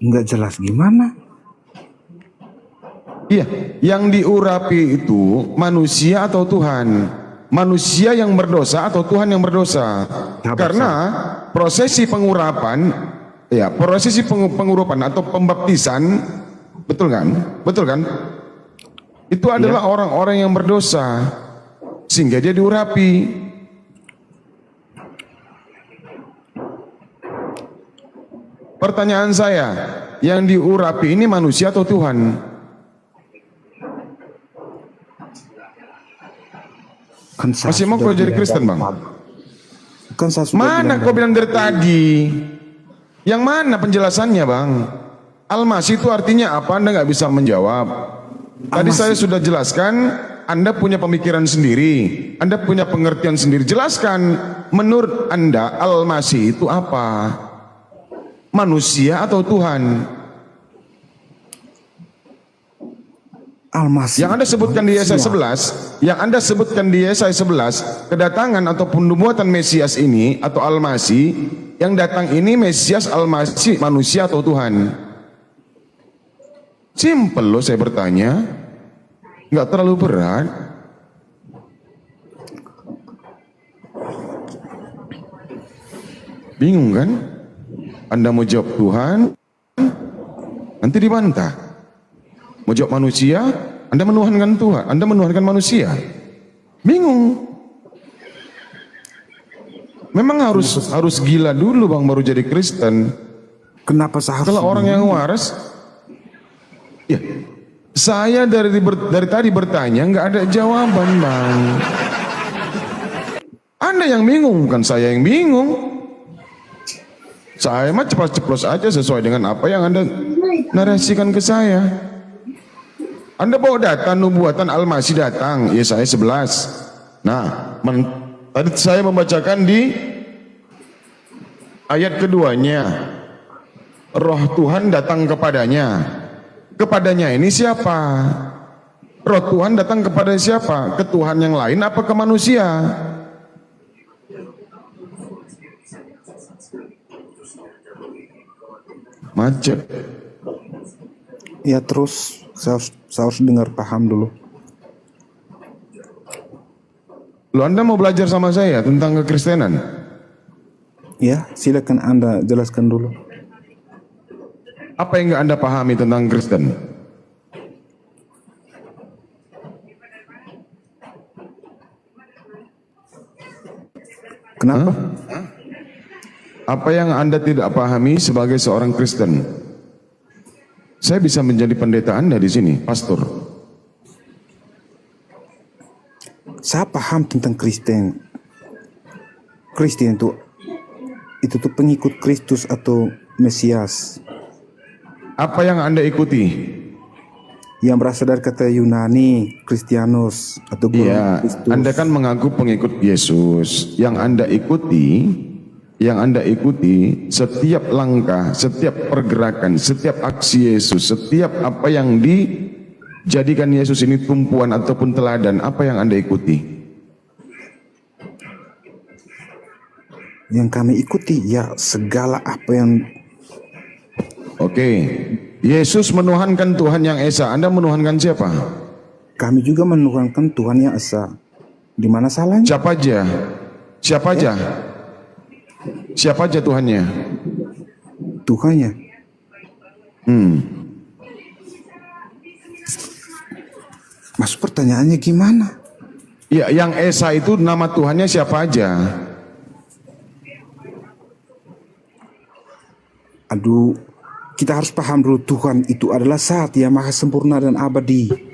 Nggak jelas gimana? Iya, yang diurapi itu manusia atau Tuhan? Manusia yang berdosa atau Tuhan yang berdosa? Karena prosesi pengurapan, ya prosesi pengurapan atau pembaptisan, betul kan? Betul kan? Itu adalah orang-orang yang berdosa, sehingga dia diurapi. Pertanyaan saya, yang diurapi ini manusia atau Tuhan? Kan Masih mau kau jadi Kristen, Bang? Kan saya sudah Mana bilang kau bilang dari tadi? Yang mana penjelasannya, Bang? Al-Masih itu artinya apa? Anda nggak bisa menjawab. Tadi saya sudah jelaskan, Anda punya pemikiran sendiri, Anda punya pengertian sendiri. Jelaskan, menurut Anda Al-Masih itu apa? Manusia atau Tuhan? Al-Masih. Yang Anda sebutkan di Yesaya 11, yang Anda sebutkan di Yesaya 11, kedatangan ataupun nubuatan Mesias ini atau Al-Masih, yang datang ini Mesias Al-Masih manusia atau Tuhan? Simpel loh saya bertanya, nggak terlalu berat. Bingung kan? Anda mau jawab Tuhan, nanti dibantah. Mau jawab manusia, Anda menuhankan Tuhan, Anda menuhankan manusia. Bingung. Memang harus gila dulu Bang baru jadi Kristen. Kenapa seharusnya? Kalau orang yang waras, ya saya dari tadi bertanya nggak ada jawaban Bang. Anda yang bingung, bukan saya yang bingung. Saya mah ceplos-ceplos aja sesuai dengan apa yang Anda narasikan ke saya. Anda bawa data nubuatan Al-Masih datang, Yesaya 11. Nah, tadi saya membacakan di ayat keduanya. Roh Tuhan datang kepadanya. Kepadanya ini siapa? Roh Tuhan datang kepada siapa? Ke Tuhan yang lain apa ke manusia? Macet. Ya terus saya harus dengar paham dulu. Lo Anda mau belajar sama saya tentang kekristenan? Ya, silakan Anda jelaskan dulu. Apa yang nggak Anda pahami tentang Kristen? Kenapa? Apa yang Anda tidak pahami sebagai seorang Kristen? Saya bisa menjadi pendeta Anda di sini, pastor. Saya paham tentang Kristen. Kristen itu tuh pengikut Kristus atau Mesias. Apa yang Anda ikuti? Yang berasal dari kata Yunani, Kristianos atau Iya, Kristus. Anda kan mengaku pengikut Yesus. Yang Anda ikuti setiap langkah, setiap pergerakan, setiap aksi Yesus, setiap apa yang dijadikan Yesus ini tumpuan ataupun teladan, apa yang Anda ikuti? Yang kami ikuti ya segala apa yang. Oke, Yesus menuhankan Tuhan yang Esa. Anda menuhankan siapa? Kami juga menuhankan Tuhan yang Esa. Di mana salahnya? Siapa aja? Siapa aja? Siapa aja Tuhannya? Tuhannya. Mas pertanyaannya gimana? Ya, yang Esa itu nama Tuhannya siapa aja? Aduh, kita harus paham dulu Tuhan itu adalah Zat yang maha sempurna dan abadi.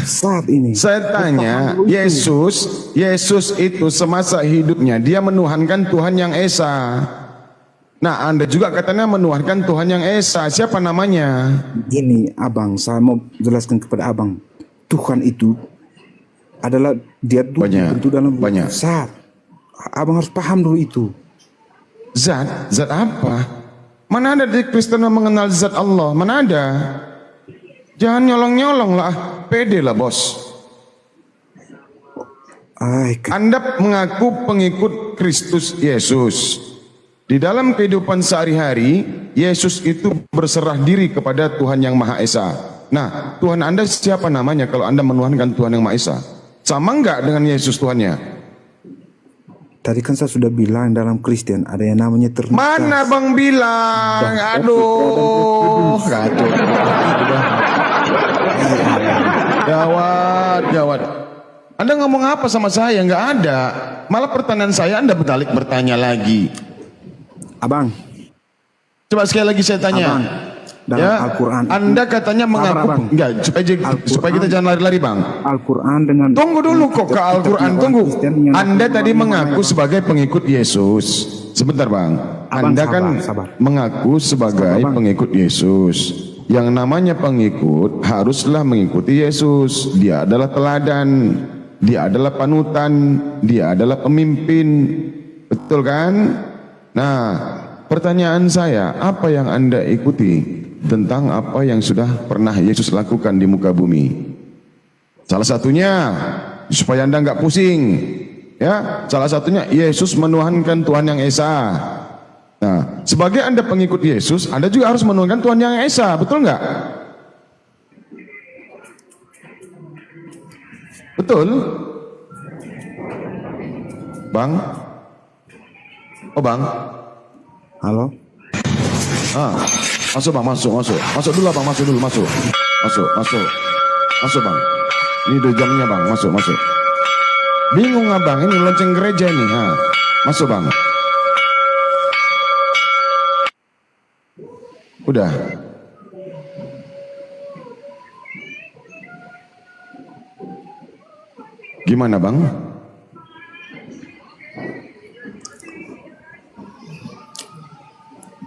Saat ini. Saya tanya, Yesus itu semasa hidupnya dia menuhankan Tuhan yang Esa. Nah, Anda juga katanya menuhankan Tuhan yang Esa. Siapa namanya? Gini, Abang, saya mau jelaskan kepada Abang. Tuhan itu adalah dia bentuk dalam banyak. Zat. Abang harus paham dulu itu. Zat apa? Mana ada di Kristen yang mengenal zat Allah? Mana ada? Jangan nyolong-nyolong lah, pede lah bos. Anda mengaku pengikut Kristus Yesus. Di dalam kehidupan sehari-hari, Yesus itu berserah diri kepada Tuhan yang Maha Esa. Nah, Tuhan Anda siapa namanya kalau Anda menuhankan Tuhan yang Maha Esa? Sama enggak dengan Yesus Tuhannya? Tadi kan saya sudah bilang dalam Kristen ada yang namanya Trinitas. Mana Bang bilang? Aduh, kacau. Gawat. Anda ngomong apa sama saya? Nggak ada. Malah pertanyaan saya Anda balik bertanya lagi. Abang. Coba sekali lagi saya tanya. Abang. dalam Ya, Al-Quran. Anda katanya mengaku Bang. enggak supaya kita jangan lari-lari, Bang. Al-Quran dengan Tunggu dulu kok ke Al-Quran, orang tunggu. Kristen yang Anda tadi namanya, mengaku Bang. sebagai pengikut Yesus. Sebentar, Bang. Abang, Anda sabar, kan sabar. mengaku sebagai Sabar, Bang. pengikut Yesus. Yang namanya pengikut haruslah mengikuti Yesus. Dia adalah teladan, dia adalah panutan, dia adalah pemimpin. Betul kan? Nah, pertanyaan saya, apa yang Anda ikuti tentang apa yang sudah pernah Yesus lakukan di muka bumi? Salah satunya, supaya Anda nggak pusing, ya, salah satunya Yesus menuhankan Tuhan yang Esa. Nah, sebagai Anda pengikut Yesus, Anda juga harus menuhankan Tuhan yang Esa, betul nggak? Betul? Bang? Oh, Bang? Halo? Masuk, Bang, masuk. Masuk dulu, Bang, masuk dulu, masuk. Masuk, Bang. Ini udah jamnya, Bang, masuk. Bingung, Abang, ini lonceng gereja ini. Masuk, Bang. Udah. Gimana, Bang?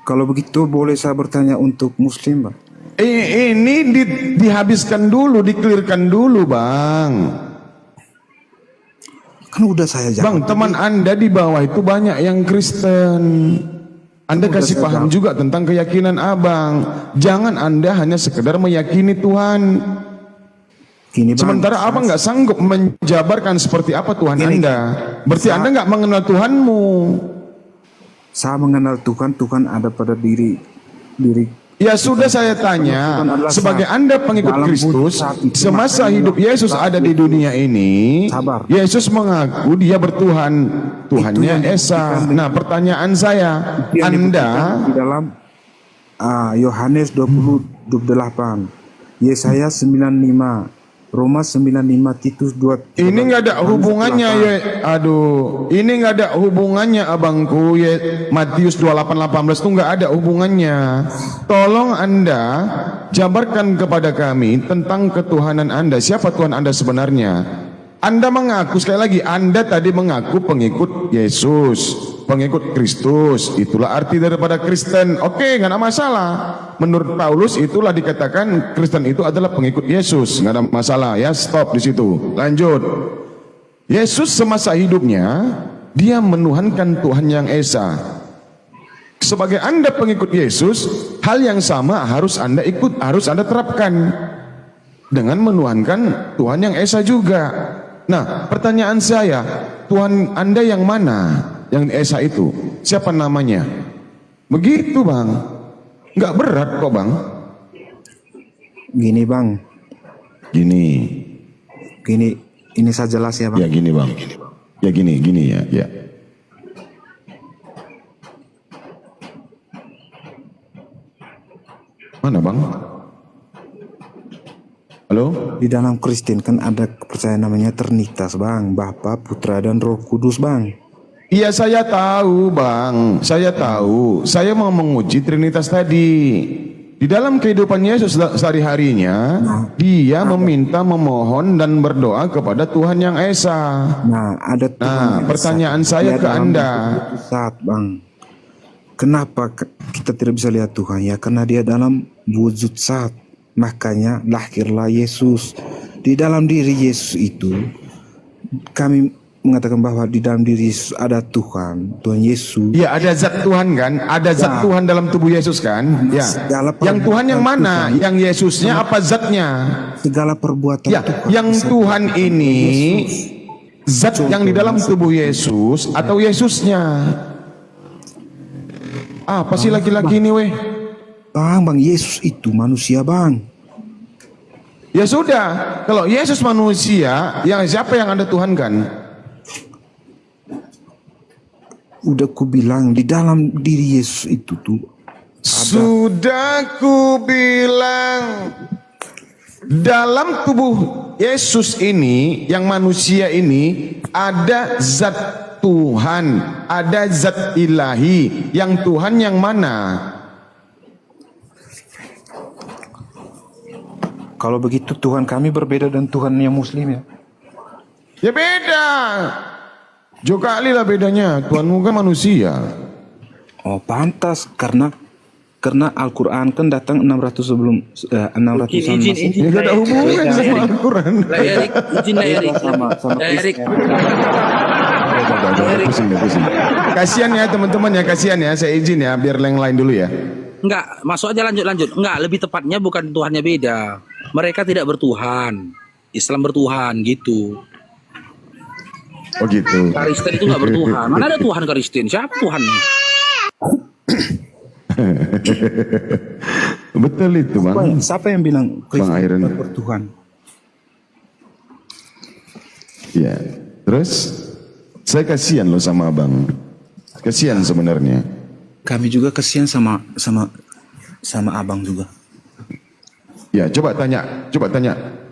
Kalau begitu boleh saya bertanya untuk Muslim, Bang? Ini dihabiskan dulu, dikelirkan dulu, Bang. Kan udah saya jawab. Bang, teman Anda di bawah itu banyak yang Kristen. Anda kasih paham juga tentang keyakinan Abang. Jangan Anda hanya sekedar meyakini Tuhan. Gini, Bang, Sementara Abang nggak sanggup menjabarkan seperti apa Tuhan Anda. Berarti Anda nggak mengenal Tuhanmu. saya mengenal Tuhan, Tuhan ada pada diri. Ya sudah, saya tanya, sebagai Anda pengikut Dalam Kristus, wujud saat itu, semasa makanya hidup Yesus ada di dunia ini, Sabar. Yesus mengaku dia bertuhan, Tuhannya Itu yang Esa. dibuktikan Nah, pertanyaan saya, yang Anda, dibuktikan di dalam Yohanes 20:28, Yesaya 95, Roma 95, Titus 2. ini nggak ada hubungannya ya, ini nggak ada hubungannya abangku ya, Matius 28:18 itu nggak ada hubungannya. Tolong Anda jabarkan kepada kami tentang ketuhanan Anda. Siapa Tuhan Anda sebenarnya? Anda mengaku, sekali lagi, Anda tadi mengaku pengikut Yesus, pengikut Kristus. Itulah arti daripada Kristen. Oke, nggak ada masalah. Menurut Paulus itulah dikatakan Kristen itu adalah pengikut Yesus. Nggak ada masalah ya, stop di situ. Lanjut. Yesus semasa hidupnya, dia menuhankan Tuhan yang Esa. Sebagai Anda pengikut Yesus, hal yang sama harus Anda ikut, harus Anda terapkan dengan menuhankan Tuhan yang Esa juga. Nah, pertanyaan saya, Tuhan Anda yang mana? Yang Esa itu, siapa namanya? Begitu, Bang. Nggak berat kok, Bang. Gini, Bang. Gini, Ini saya jelas ya, Bang. ya gini, Bang. Ya gini ya. Mana, Bang? Halo? Di dalam Kristen kan ada kepercayaan namanya Trinitas, Bang. Bapa, Putra, dan Roh Kudus, Bang. Iya, saya tahu, Bang. Saya tahu. Saya mau menguji Trinitas tadi. Di dalam kehidupan Yesus sehari-harinya, dia memohon dan berdoa kepada Tuhan yang Esa. Nah, ada Tuhan yang Esa. Pertanyaan saya Dia ke dalam Anda. wujud saat, Bang. Kenapa kita tidak bisa lihat Tuhan? Ya, karena dia dalam wujud saat. Makanya lahirlah Yesus. Di dalam diri Yesus itu, kami mengatakan bahwa di dalam diri Yesus ada Tuhan, Tuhan Yesus. Ya, ada zat Tuhan kan? Ada zat Ya. Tuhan dalam tubuh Yesus kan? Ya. Segala Yang Tuhan yang perbuatan mana? Tuhan. Yang Yesusnya apa zatnya? Segala perbuatan Ya, Tuhan. yang Tuhan ini zat yang di dalam tubuh Yesus atau Yesusnya? Apa sih laki-laki ini weh? Bang, Yesus itu manusia, Bang. Ya sudah, kalau Yesus manusia, yang siapa yang Anda tuhankan? Udah ku bilang di dalam diri Yesus itu tuh Sudah ku bilang, dalam tubuh Yesus ini, yang manusia ini, ada zat Tuhan, ada zat ilahi. Yang Tuhan yang mana? Kalau begitu Tuhan kami berbeda dengan Tuhan yang Muslim ya. Ya beda. Jauh kali lah bedanya. Tuhanmu kan manusia. Oh pantas karena Al-Quran kan datang 600 sebelum 600-an Masehi. Ya gak ada hubungan sama Al-Quran. Erik, izin lah Erik. sama Erik. Pusing. Kasihan ya teman-teman ya, kasihan ya. Saya izin ya, biar yang lain dulu ya. Enggak, masuk aja lanjut. Enggak, lebih tepatnya bukan Tuhannya beda. Mereka tidak bertuhan. Islam bertuhan gitu. Oh gitu. Kristen itu enggak bertuhan. Mana ada Tuhan Kristen? Siapa Tuhannya? Betul itu bang. Siapa yang bilang Bang Iron. Kristen bertuhan? Ya. Terus saya kasihan loh sama abang. Kasihan sebenarnya. Kami juga kasihan sama abang juga. Ya, coba tanya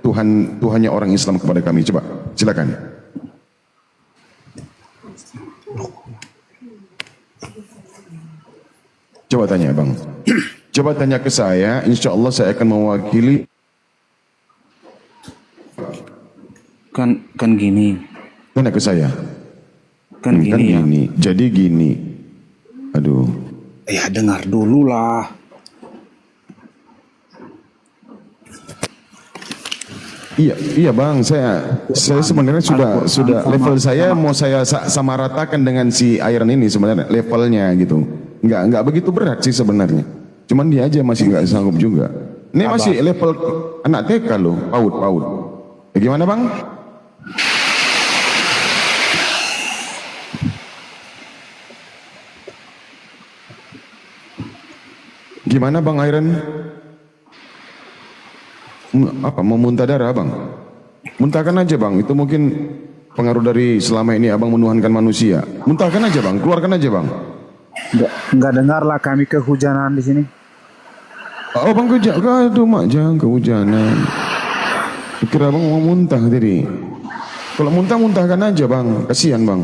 Tuhannya orang Islam kepada kami. Coba, silakan. Coba tanya bang. Coba tanya ke saya. Insya Allah saya akan mewakili. Kan gini. Tanya ke saya. Kan gini ya. Jadi gini. Aduh. Ya dengar dulu lah. Iya bang, saya sebenarnya sudah level saya mau saya samaratakan dengan si Iron ini sebenarnya levelnya gitu. Nggak begitu berat sih sebenarnya. Cuman dia aja masih nggak sanggup juga. Ini masih level anak TK loh, PAUD. Ya, gimana bang? Gimana bang Iron? Apa mau muntah darah bang? Muntahkan aja bang, itu mungkin pengaruh dari selama ini abang menuhankan manusia. Muntahkan aja bang, keluarkan aja bang. Nggak dengar lah kami kehujanan di sini. Oh bang aduh mak jangan kehujanan. Kira bang mau muntah tadi. Kalau muntahkan aja bang, kasihan bang.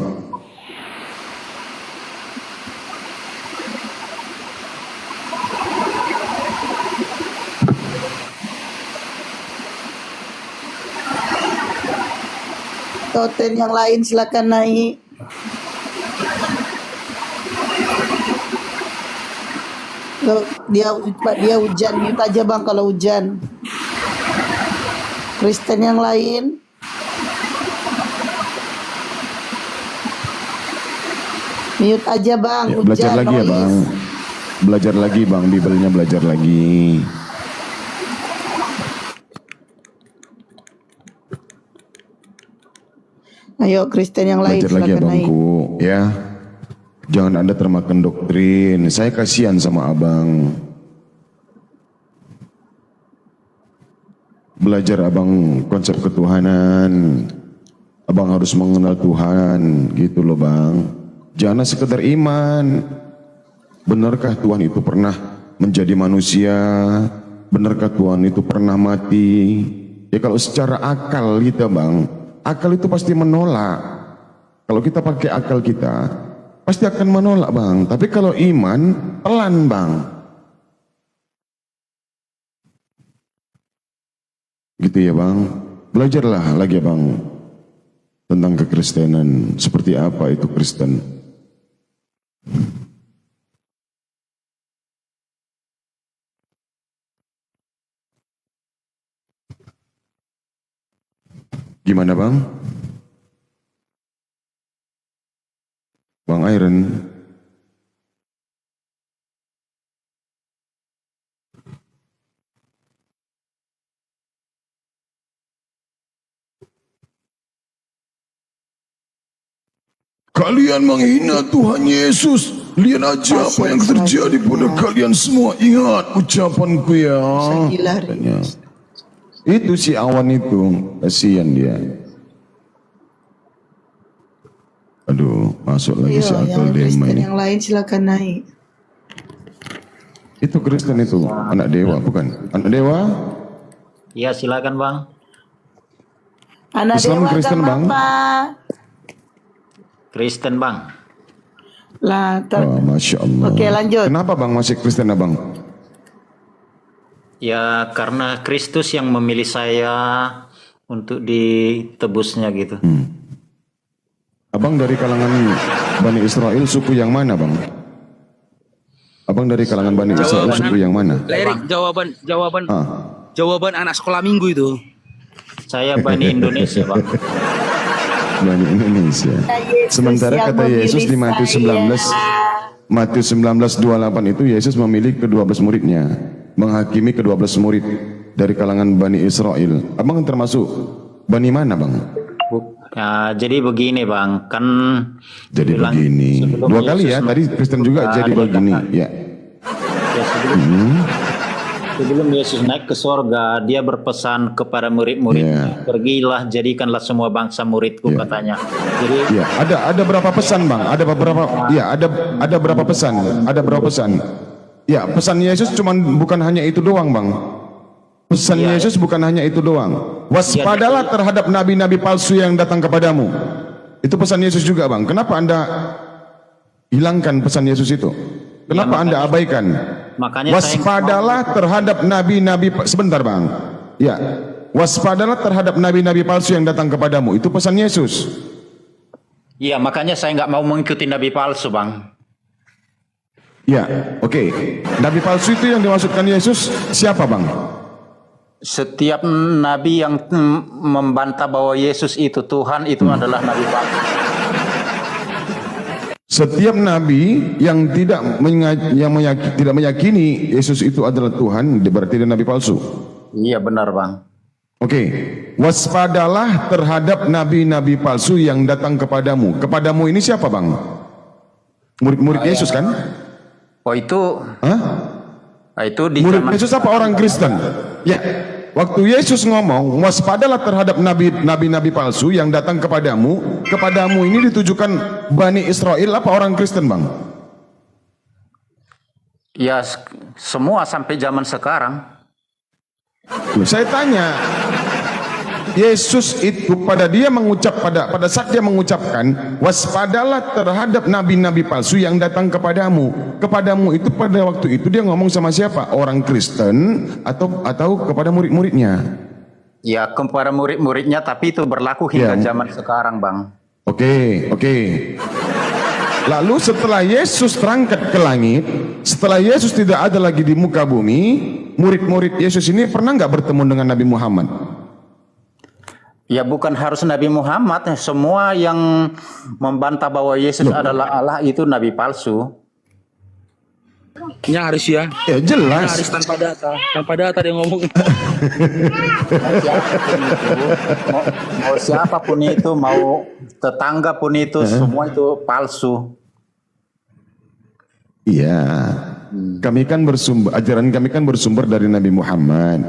Toten yang lain silakan naik. Loh, dia hujan, mute aja bang kalau hujan. Kristen yang lain. Mute aja bang, Ya, hujan. belajar lagi ya noise. bang. Belajar lagi bang, Bibelnya belajar lagi. Ayo Kristen yang lain Belajar lagi ya silakan naik. bangku, ya. Jangan Anda termakan doktrin. Saya kasihan sama abang. Belajar abang konsep ketuhanan. Abang harus mengenal Tuhan, gitu loh bang. Jangan sekedar iman. Benarkah Tuhan itu pernah menjadi manusia? Benarkah Tuhan itu pernah mati? Ya kalau secara akal kita bang, akal itu pasti menolak. Kalau kita pakai akal kita, pasti akan menolak bang. Tapi kalau iman, pelan bang. Gitu ya bang. Belajarlah lagi ya bang tentang kekristenan. Seperti apa itu Kristen. Gimana bang? Bang Iron. Kalian menghina Tuhan Yesus. Lihat aja apa yang terjadi pada kalian semua. Ingat ucapanku ya. Gila, Katanya. Itu si awan itu, kasihan dia. Aduh, masuk lagi si Iya, akal yang dema Kristen ini. yang lain silakan naik. Itu Kristen itu, anak dewa bukan? Anak dewa? Ya silakan bang. Anak Islam dewa Kristen, agama Bang? apa? Kristen bang. Lah, Oh, Masya Allah. Oke, lanjut. Kenapa bang masih Kristen abang? Ya karena Kristus yang memilih saya untuk ditebusnya gitu. Abang dari kalangan Bani Israel suku yang mana, Bang? Abang dari kalangan Bani Israel suku yang mana? Lerik, jawaban Ah, anak sekolah minggu itu. Saya Bani Indonesia, Bang. Bani Indonesia. Sementara yang kata Yesus di memilih Matius 19:28 itu Yesus memilih ke-12 muridnya, menghakimi ke-12 murid dari kalangan Bani Israel. Abang termasuk Bani mana, Bang? Ya, jadi begini, Bang. Kan Jadi bilang begini. sebelum 2 kali Yesus ya, tadi Kristen juga jadi begini. Ya. Ya, sebelum Yesus naik ke sorga, dia berpesan kepada murid-muridnya, pergilah jadikanlah semua bangsa muridku, katanya. Jadi Ya, ada berapa pesan, Bang? Ada beberapa. Ya, ada berapa pesan? Ada berapa pesan? Ya, pesan Yesus bukan hanya itu doang, Bang. Pesan Yesus bukan hanya itu doang. Waspadalah terhadap nabi-nabi palsu yang datang kepadamu. Itu pesan Yesus juga, Bang. Kenapa Anda hilangkan pesan Yesus itu? Kenapa Anda abaikan? makanya Waspadalah terhadap nabi-nabi. Sebentar, Bang. Ya, waspadalah terhadap nabi-nabi palsu yang datang kepadamu. Itu pesan Yesus. Iya, makanya saya nggak mau mengikuti nabi palsu, Bang. Ya, oke. Nabi palsu itu yang dimaksudkan Yesus siapa, Bang? Setiap nabi yang membantah bahwa Yesus itu Tuhan itu adalah nabi palsu. Setiap nabi yang tidak meyakini Yesus itu adalah Tuhan berarti dia nabi palsu. Iya, benar, Bang. Oke. Waspadalah terhadap nabi-nabi palsu yang datang kepadamu. Kepadamu ini siapa, Bang? Murid-murid Yesus kan? Oh, itu Hah? itu di Murid zaman Yesus apa orang Kristen? Ya. Waktu Yesus ngomong, waspadalah terhadap nabi-nabi palsu yang datang kepadamu. Kepadamu ini ditujukan Bani Israel apa orang Kristen, Bang? ya semua sampai zaman sekarang. Loh, saya tanya, Yesus itu pada saat dia mengucapkan waspadalah terhadap nabi-nabi palsu yang datang kepadamu. Kepadamu itu pada waktu itu dia ngomong sama siapa? Orang Kristen atau kepada murid-muridnya? Ya, kepada murid-muridnya, tapi itu berlaku hingga Ya. zaman sekarang, Bang. Oke. Lalu setelah Yesus terangkat ke langit, setelah Yesus tidak ada lagi di muka bumi, murid-murid Yesus ini pernah nggak bertemu dengan Nabi Muhammad? Ya, bukan harus Nabi Muhammad, semua yang membantah bahwa Yesus adalah Allah itu nabi palsu. Ya harus ya. Ya jelas. Harus tanpa data dia ngomong. Mau siapapun itu, mau tetangga pun itu, semua itu palsu. Iya. Ajaran kami kan bersumber dari Nabi Muhammad.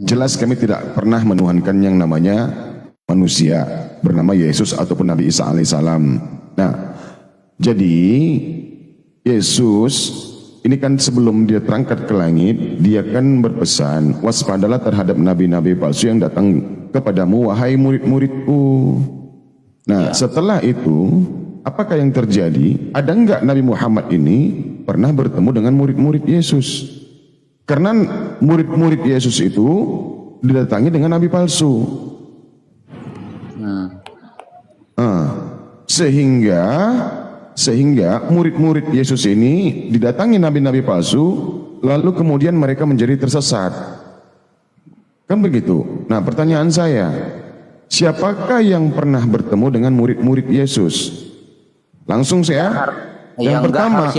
Jelas kami tidak pernah menuhankan yang namanya manusia bernama Yesus ataupun Nabi Isa alaihissalam. Nah, jadi Yesus ini kan sebelum dia terangkat ke langit, dia kan berpesan, waspadalah terhadap nabi-nabi palsu yang datang kepadamu, wahai murid-muridku. Nah, setelah itu, apakah yang terjadi? Ada enggak Nabi Muhammad ini pernah bertemu dengan murid-murid Yesus? Karena murid-murid Yesus itu didatangi dengan nabi palsu. Sehingga murid-murid Yesus ini didatangi nabi-nabi palsu, lalu kemudian mereka menjadi tersesat. Kan begitu. Nah, pertanyaan saya, siapakah yang pernah bertemu dengan murid-murid Yesus? Langsung saya. Yang pertama,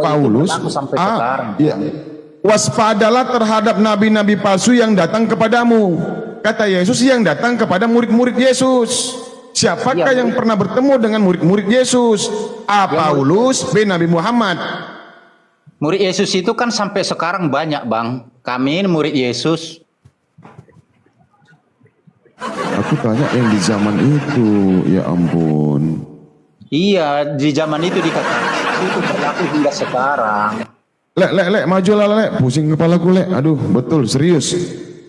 Paulus. Ya. Waspadalah terhadap nabi-nabi palsu yang datang kepadamu. Kata Yesus yang datang kepada murid-murid Yesus. Siapakah yang pernah bertemu dengan murid-murid Yesus? A. Paulus, B. Nabi Muhammad. Murid Yesus itu kan sampai sekarang banyak, Bang. Kami ini murid Yesus. Aku tanya yang di zaman itu, ya ampun. Iya, di zaman itu dikatakan itu berlaku hingga sekarang. Lek, majulah lek, pusing kepalaku lek. Aduh, betul, serius.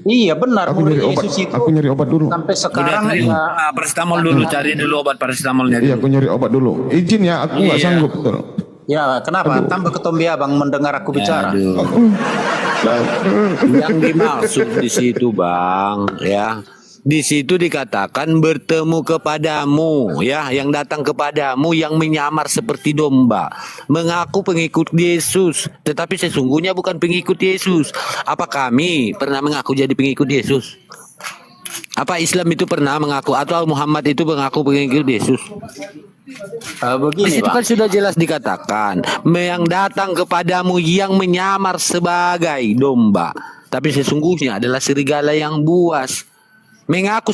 Iya, benar. Aku Murid nyari obat. Yesus itu Aku nyari obat dulu. sampai sekarang ya. Paracetamol dulu, cari dulu obat paracetamolnya. Iya, aku nyari obat dulu. Izin ya, aku nggak sanggup betul. Ya, kenapa? Tambah ketombe Abang mendengar aku bicara. Aduh. Yang dimaksud di situ Bang, ya. Di situ dikatakan bertemu kepadamu, ya, yang datang kepadamu yang menyamar seperti domba, mengaku pengikut Yesus, tetapi sesungguhnya bukan pengikut Yesus. Apa kami pernah mengaku jadi pengikut Yesus? Apa Islam itu pernah mengaku atau Muhammad itu mengaku pengikut Yesus? Di Begini situ Bang. kan sudah jelas dikatakan yang datang kepadamu yang menyamar sebagai domba, tapi sesungguhnya adalah serigala yang buas. Mengaku